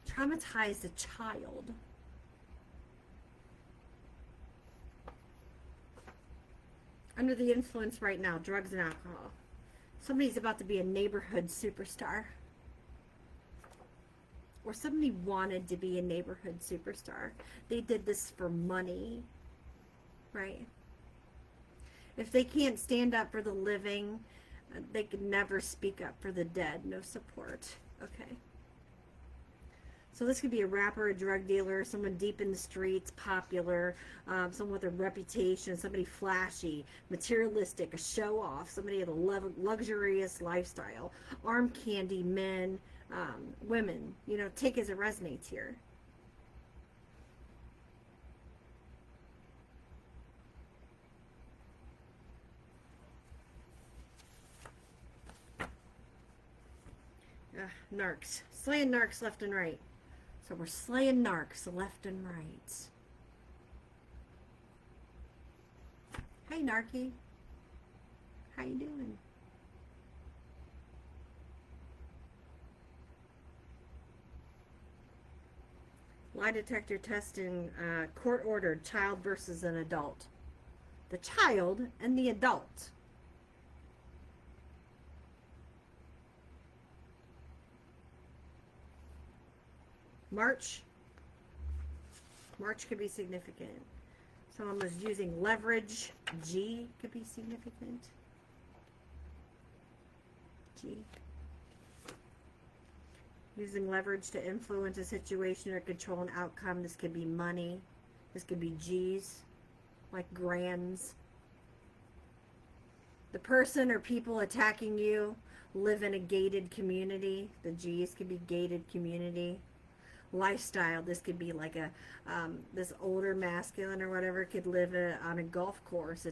Traumatize a child. Under the influence right now, drugs and alcohol. Somebody's about to be a neighborhood superstar. Or somebody wanted to be a neighborhood superstar. They did this for money, right? If they can't stand up for the living, they could never speak up for the dead. No support. Okay. So this could be a rapper, a drug dealer, someone deep in the streets, popular, someone with a reputation, somebody flashy, materialistic, a show-off, somebody with a luxurious lifestyle, arm candy, men, women. You know, take as it resonates here. Narcs. Slaying narcs left and right. So we're slaying narcs left and right. Hey, Narky. How you doing? Lie detector testing, court-ordered, child versus an adult. The child and the adult. March could be significant. Someone was using leverage. G could be significant. G. Using leverage to influence a situation or control an outcome. This could be money. This could be G's, like grands. The person or people attacking you live in a gated community. The G's could be gated community. Lifestyle, this could be like a this older masculine or whatever could live on a golf course, they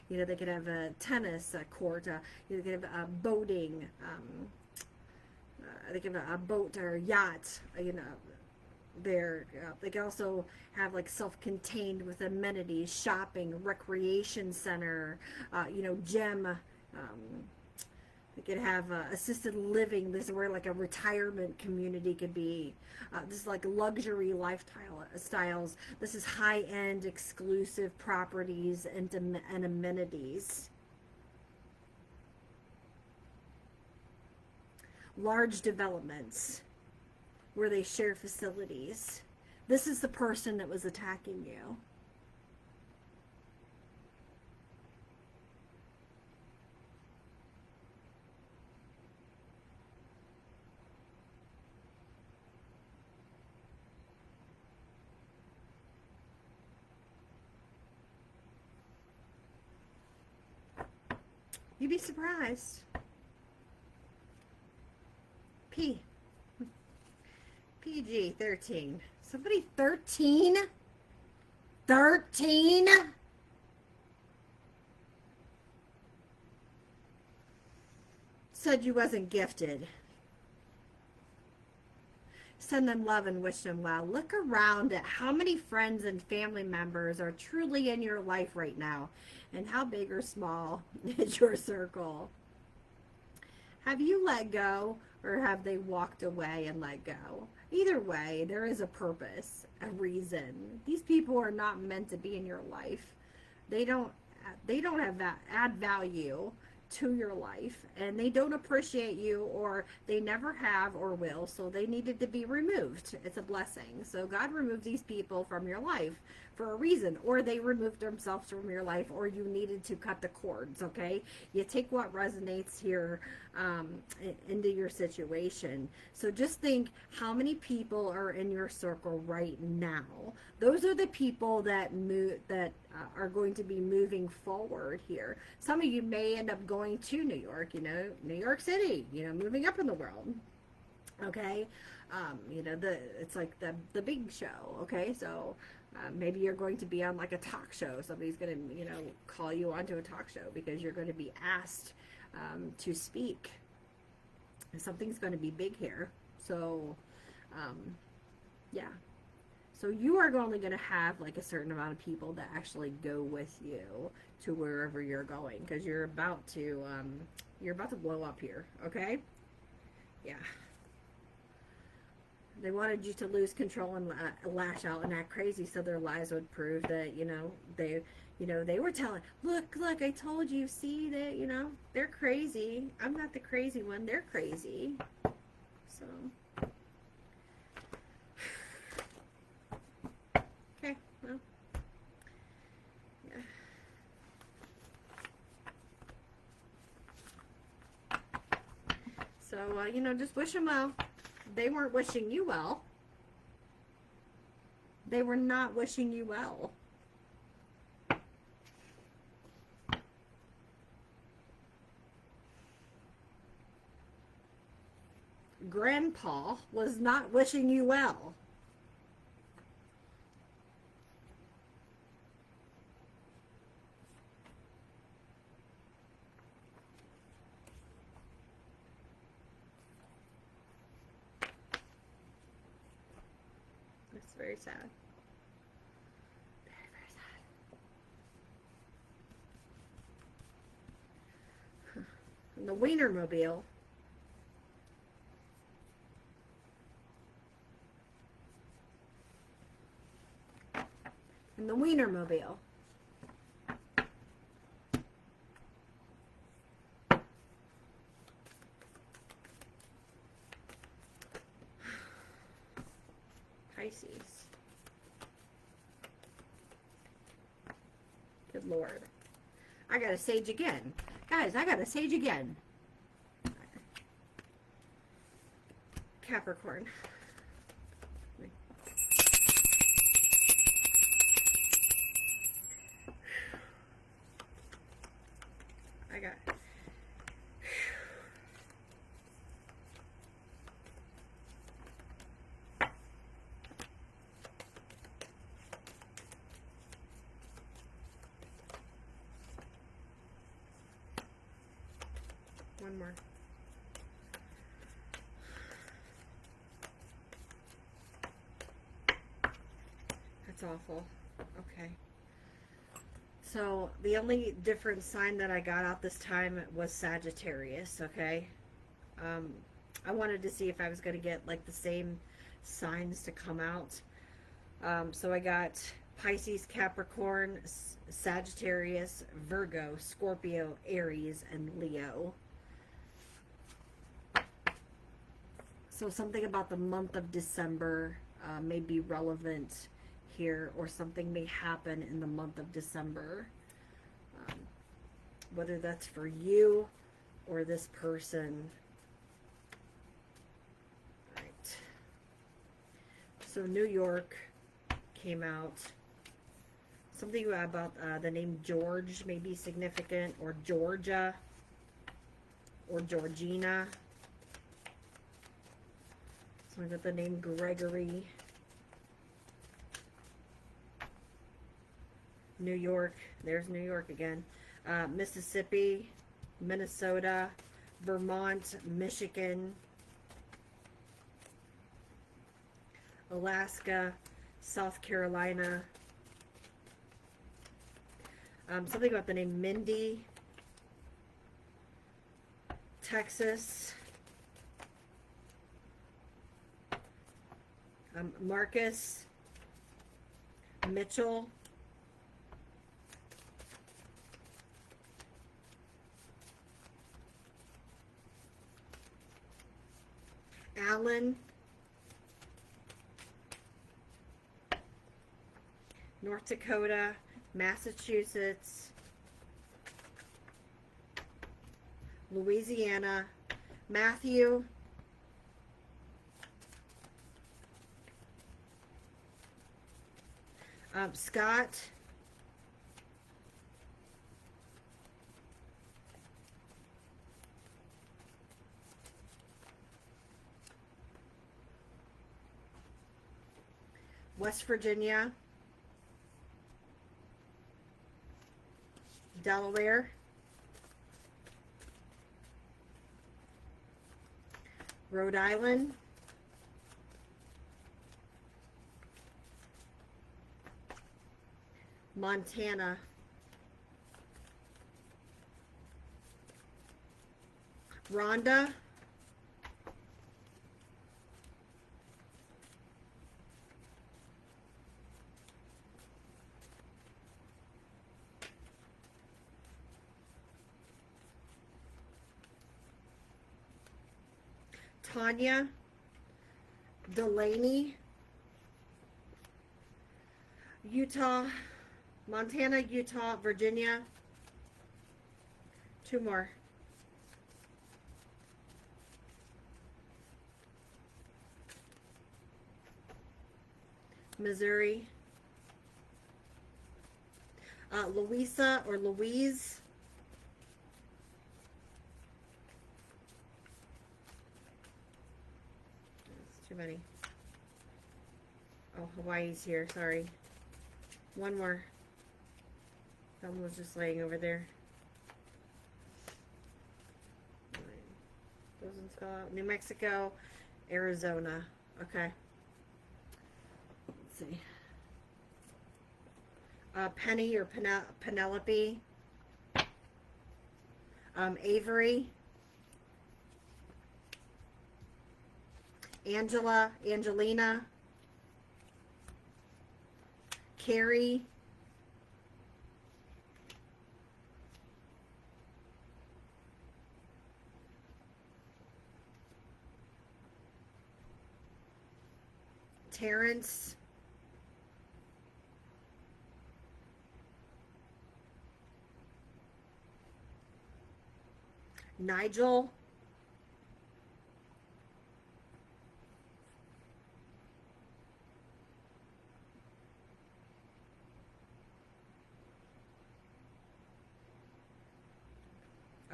could have a tennis court, they could have boating, they could have a boat or a yacht, there. They can also have like self-contained with amenities, shopping, recreation center, gym. They could have assisted living. This is where like a retirement community could be. This is like luxury lifestyle styles. This is high-end exclusive properties and amenities. Large developments where they share facilities. This is the person that was attacking you. You'd be surprised. P. PG 13. Somebody 13? 13? Said you wasn't gifted. Send them love and wish them well. Look around at how many friends and family members are truly in your life right now, and how big or small is your circle. Have you let go, or have they walked away and let go? Either way, there is a purpose, a reason. These people are not meant to be in your life. They don't have that add value to your life, and they don't appreciate you, or they never have or will, so they needed to be removed. It's a blessing. So God removed these people from your life for a reason, or they removed themselves from your life, or you needed to cut the cords. Okay, you take what resonates here into your situation. So just think how many people are in your circle right now. Those are the people that are going to be moving forward here. Some of you may end up going to New York, New York City, moving up in the world. Okay, it's like the big show. Okay, so maybe you're going to be on like a talk show. Somebody's going to call you onto a talk show because you're going to be asked to speak. Something's going to be big here. So yeah. So you are only going to have like a certain amount of people that actually go with you to wherever you're going, because you're about to blow up here. Okay? Yeah. They wanted you to lose control and lash out and act crazy, so their lies would prove that they were telling, look, I told you, see that they're crazy. I'm not the crazy one. They're crazy. So. Okay, well, yeah. So, just wish them well. They weren't wishing you well. They were not wishing you well. Grandpa was not wishing you well. It's very sad. Very, very sad. And the Wienermobile. And the Wienermobile. Pisces. Good Lord. I got a sage again. Guys, I got a sage again. Capricorn. I got... One more. That's awful. Okay. So the only different sign that I got out this time was Sagittarius. Okay. I wanted to see if I was going to get like the same signs to come out. So I got Pisces, Capricorn, Sagittarius, Virgo, Scorpio, Aries, and Leo. So something about the month of December may be relevant here, or something may happen in the month of December. Whether that's for you or this person. All right. So New York came out. Something about the name George may be significant, or Georgia, or Georgina. I got the name Gregory. New York. There's New York again. Mississippi, Minnesota, Vermont, Michigan, Alaska, South Carolina. Something about the name Mindy, Texas, Marcus, Mitchell, Allen, North Dakota, Massachusetts, Louisiana, Matthew, Scott, West Virginia, Delaware, Rhode Island, Montana, Rhonda, Tanya, Delaney, Utah, Montana, Utah, Virginia. Two more. Missouri. Louisa or Louise. That's too many. Oh, Hawaii's here. Sorry. One more. Someone was just laying over there. Doesn't Scott. New Mexico, Arizona. Okay. Let's see. Penny or Penelope. Avery. Angela, Angelina. Carrie. Terrence. Nigel.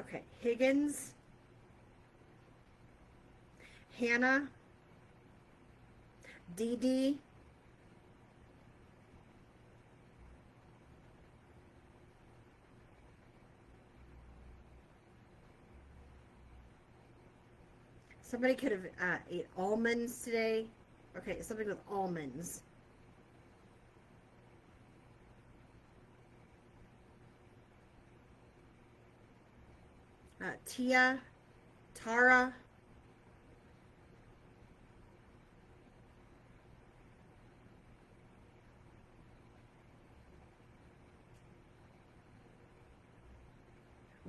Okay, Higgins. Hannah. Dee Dee. Somebody could have ate almonds today. Okay, something with almonds. Tia, Tara,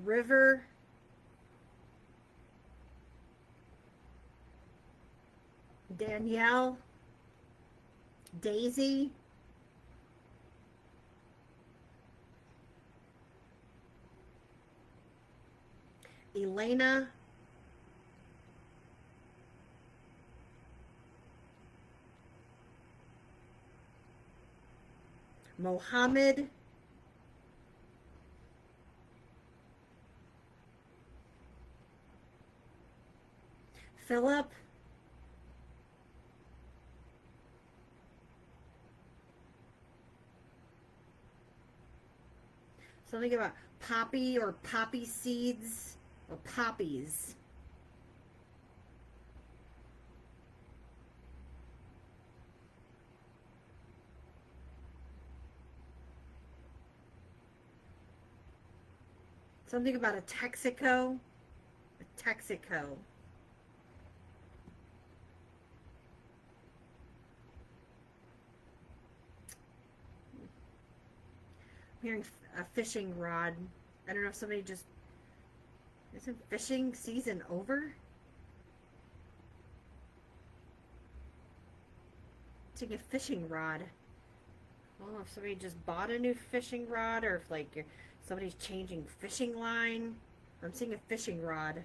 River, Danielle, Daisy, Elena, Mohammed, Philip, Something about poppy or poppy seeds or poppies. Something about a Texaco. A Texaco. I'm hearing a fishing rod. I don't know if somebody just... Isn't fishing season over? Take a fishing rod. I don't know if somebody just bought a new fishing rod or if like somebody's changing fishing line. I'm seeing a fishing rod.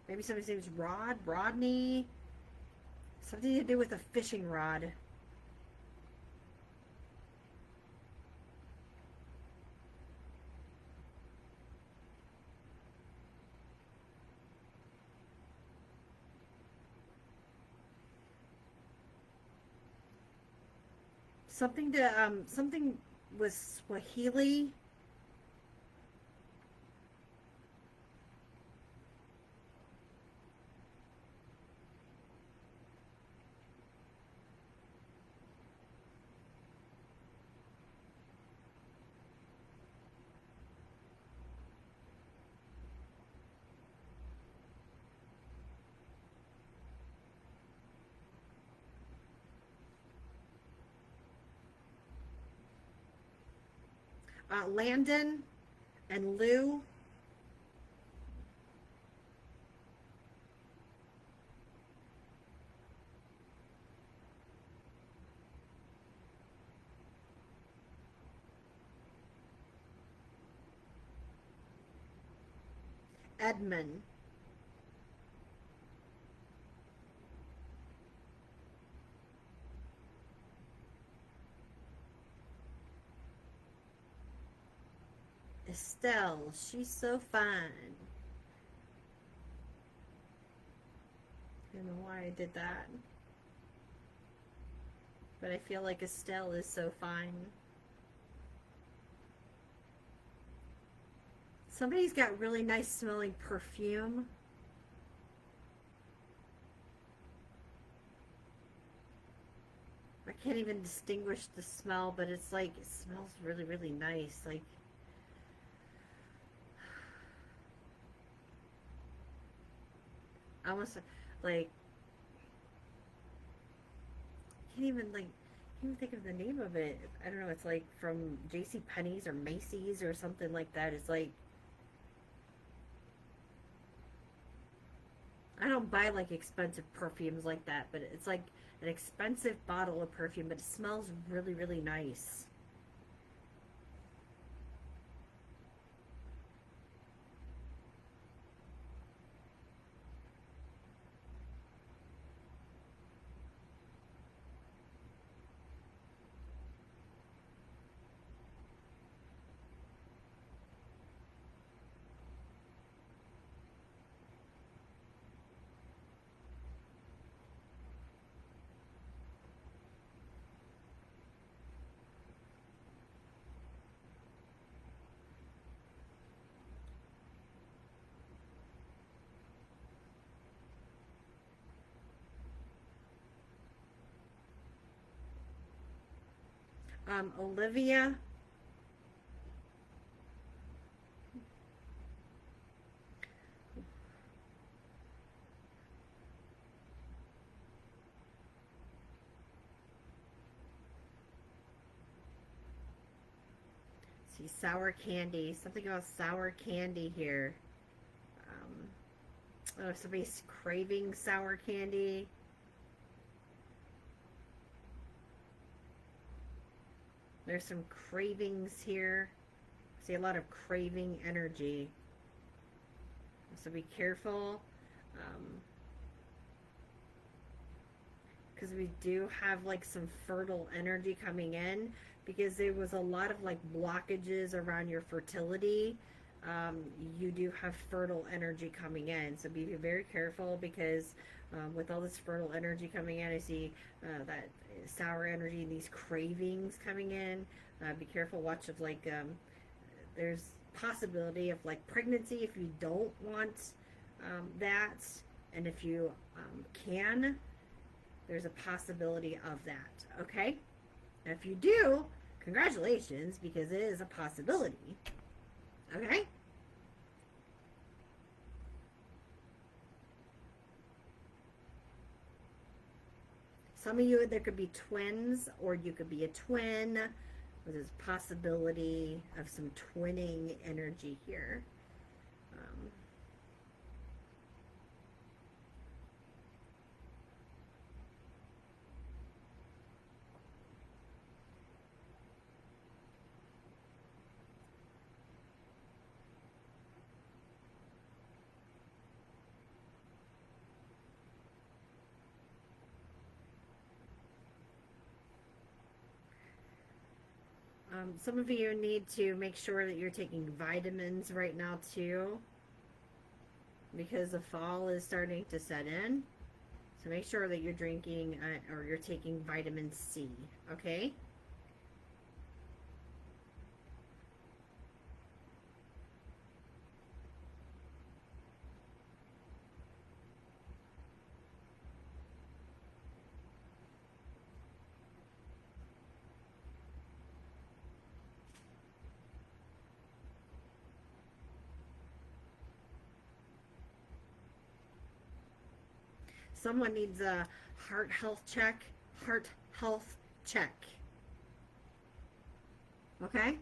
Maybe somebody's name's Rod, Rodney. Something to do with a fishing rod. Something with Swahili. Landon and Lou. Edmund. Estelle. She's so fine. I don't know why I did that. But I feel like Estelle is so fine. Somebody's got really nice smelling perfume. I can't even distinguish the smell, but it's like, it smells really, really nice. Like, I almost, like, can't even, like, can't even think of the name of it. I don't know, it's like from J.C. Penney's or Macy's or something like that. It's like, I don't buy like expensive perfumes like that, but it's like an expensive bottle of perfume, but it smells really, really nice. Olivia. See, sour candy. Something about sour candy here. I don't know if somebody's craving sour candy. There's some cravings here. I see a lot of craving energy. So be careful. Because we do have like some fertile energy coming in, because there was a lot of like blockages around your fertility. You do have fertile energy coming in, so be very careful, because with all this fertile energy coming in, I see that sour energy and these cravings coming in. Be careful, watch of like there's possibility of like pregnancy if you don't want that, and if you can, there's a possibility of that. Okay, and if you do, congratulations, because it is a possibility. Okay. Some of you, there could be twins, or you could be a twin. There's a possibility of some twinning energy here. Some of you need to make sure that you're taking vitamins right now too, because the fall is starting to set in. So make sure that you're drinking or you're taking vitamin C, okay? Someone needs a heart health check. Heart health check. Okay?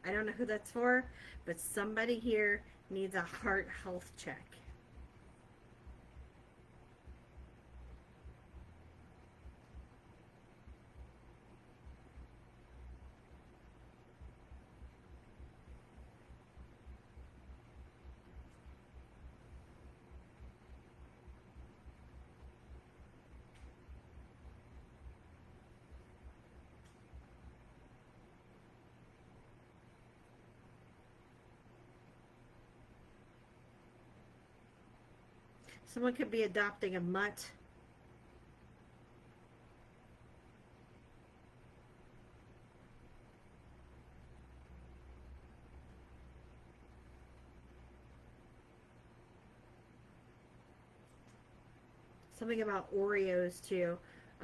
I don't know who that's for, but somebody here needs a heart health check. Someone could be adopting a mutt. Something about Oreos too.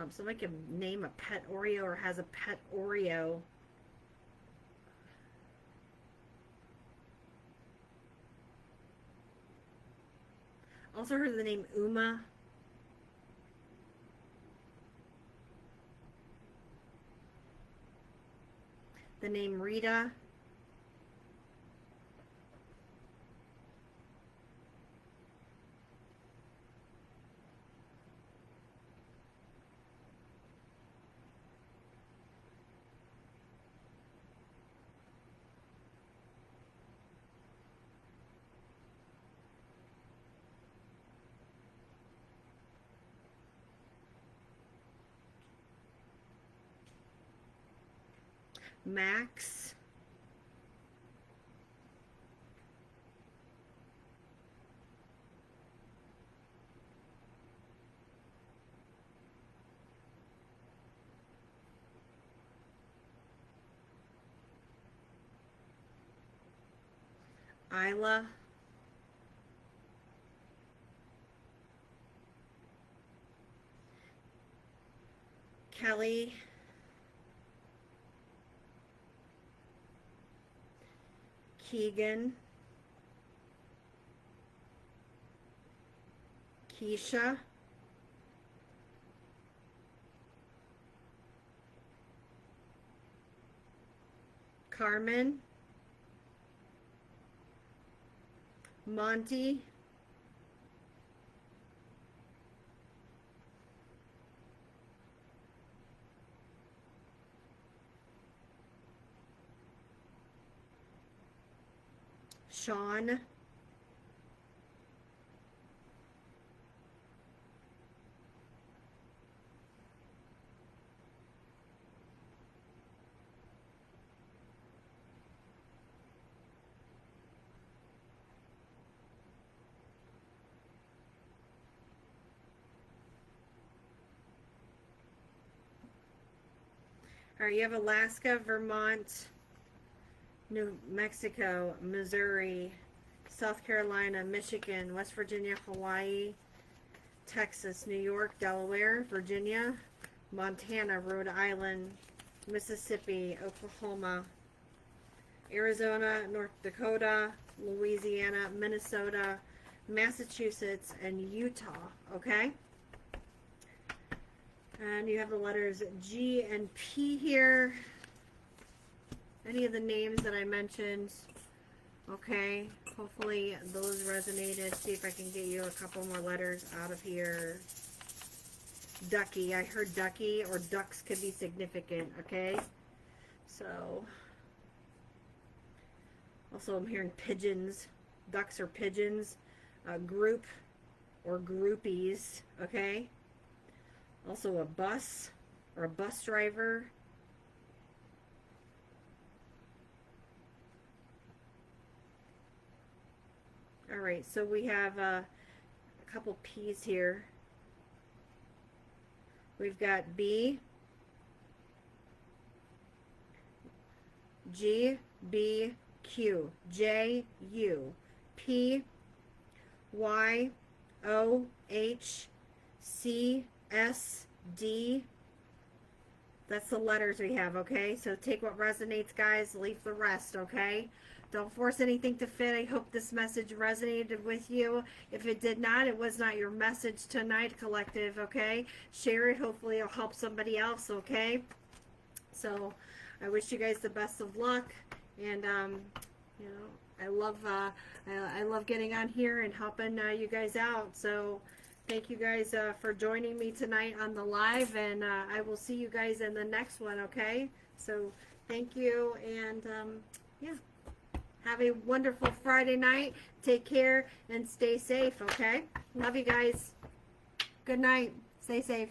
Somebody can name a pet Oreo or has a pet Oreo. Also heard the name Uma. The name Rita. Max. Isla. Kelly. Keegan. Keisha. Carmen. Monty. Sean. All right, you have Alaska, Vermont, New Mexico, Missouri, South Carolina, Michigan, West Virginia, Hawaii, Texas, New York, Delaware, Virginia, Montana, Rhode Island, Mississippi, Oklahoma, Arizona, North Dakota, Louisiana, Minnesota, Massachusetts, and Utah, okay? And you have the letters G and P here. Any of the names that I mentioned, okay? Hopefully those resonated. See if I can get you a couple more letters out of here. Ducky. I heard ducky or ducks could be significant, okay? So, also I'm hearing pigeons. Ducks or pigeons. Group or groupies, okay? Also a bus or a bus driver. All right, so we have a couple P's here. We've got B, G, B, Q, J, U, P, Y, O, H, C, S, D. That's the letters we have, okay? So take what resonates, guys. Leave the rest, okay? Don't force anything to fit. I hope this message resonated with you. If it did not, it was not your message tonight, collective, okay? Share it. Hopefully it'll help somebody else, okay? So I wish you guys the best of luck. And, you know, I love getting on here and helping you guys out. So thank you guys for joining me tonight on the live. And I will see you guys in the next one, okay? So thank you. And, yeah. Have a wonderful Friday night. Take care and stay safe, okay? Love you guys. Good night. Stay safe.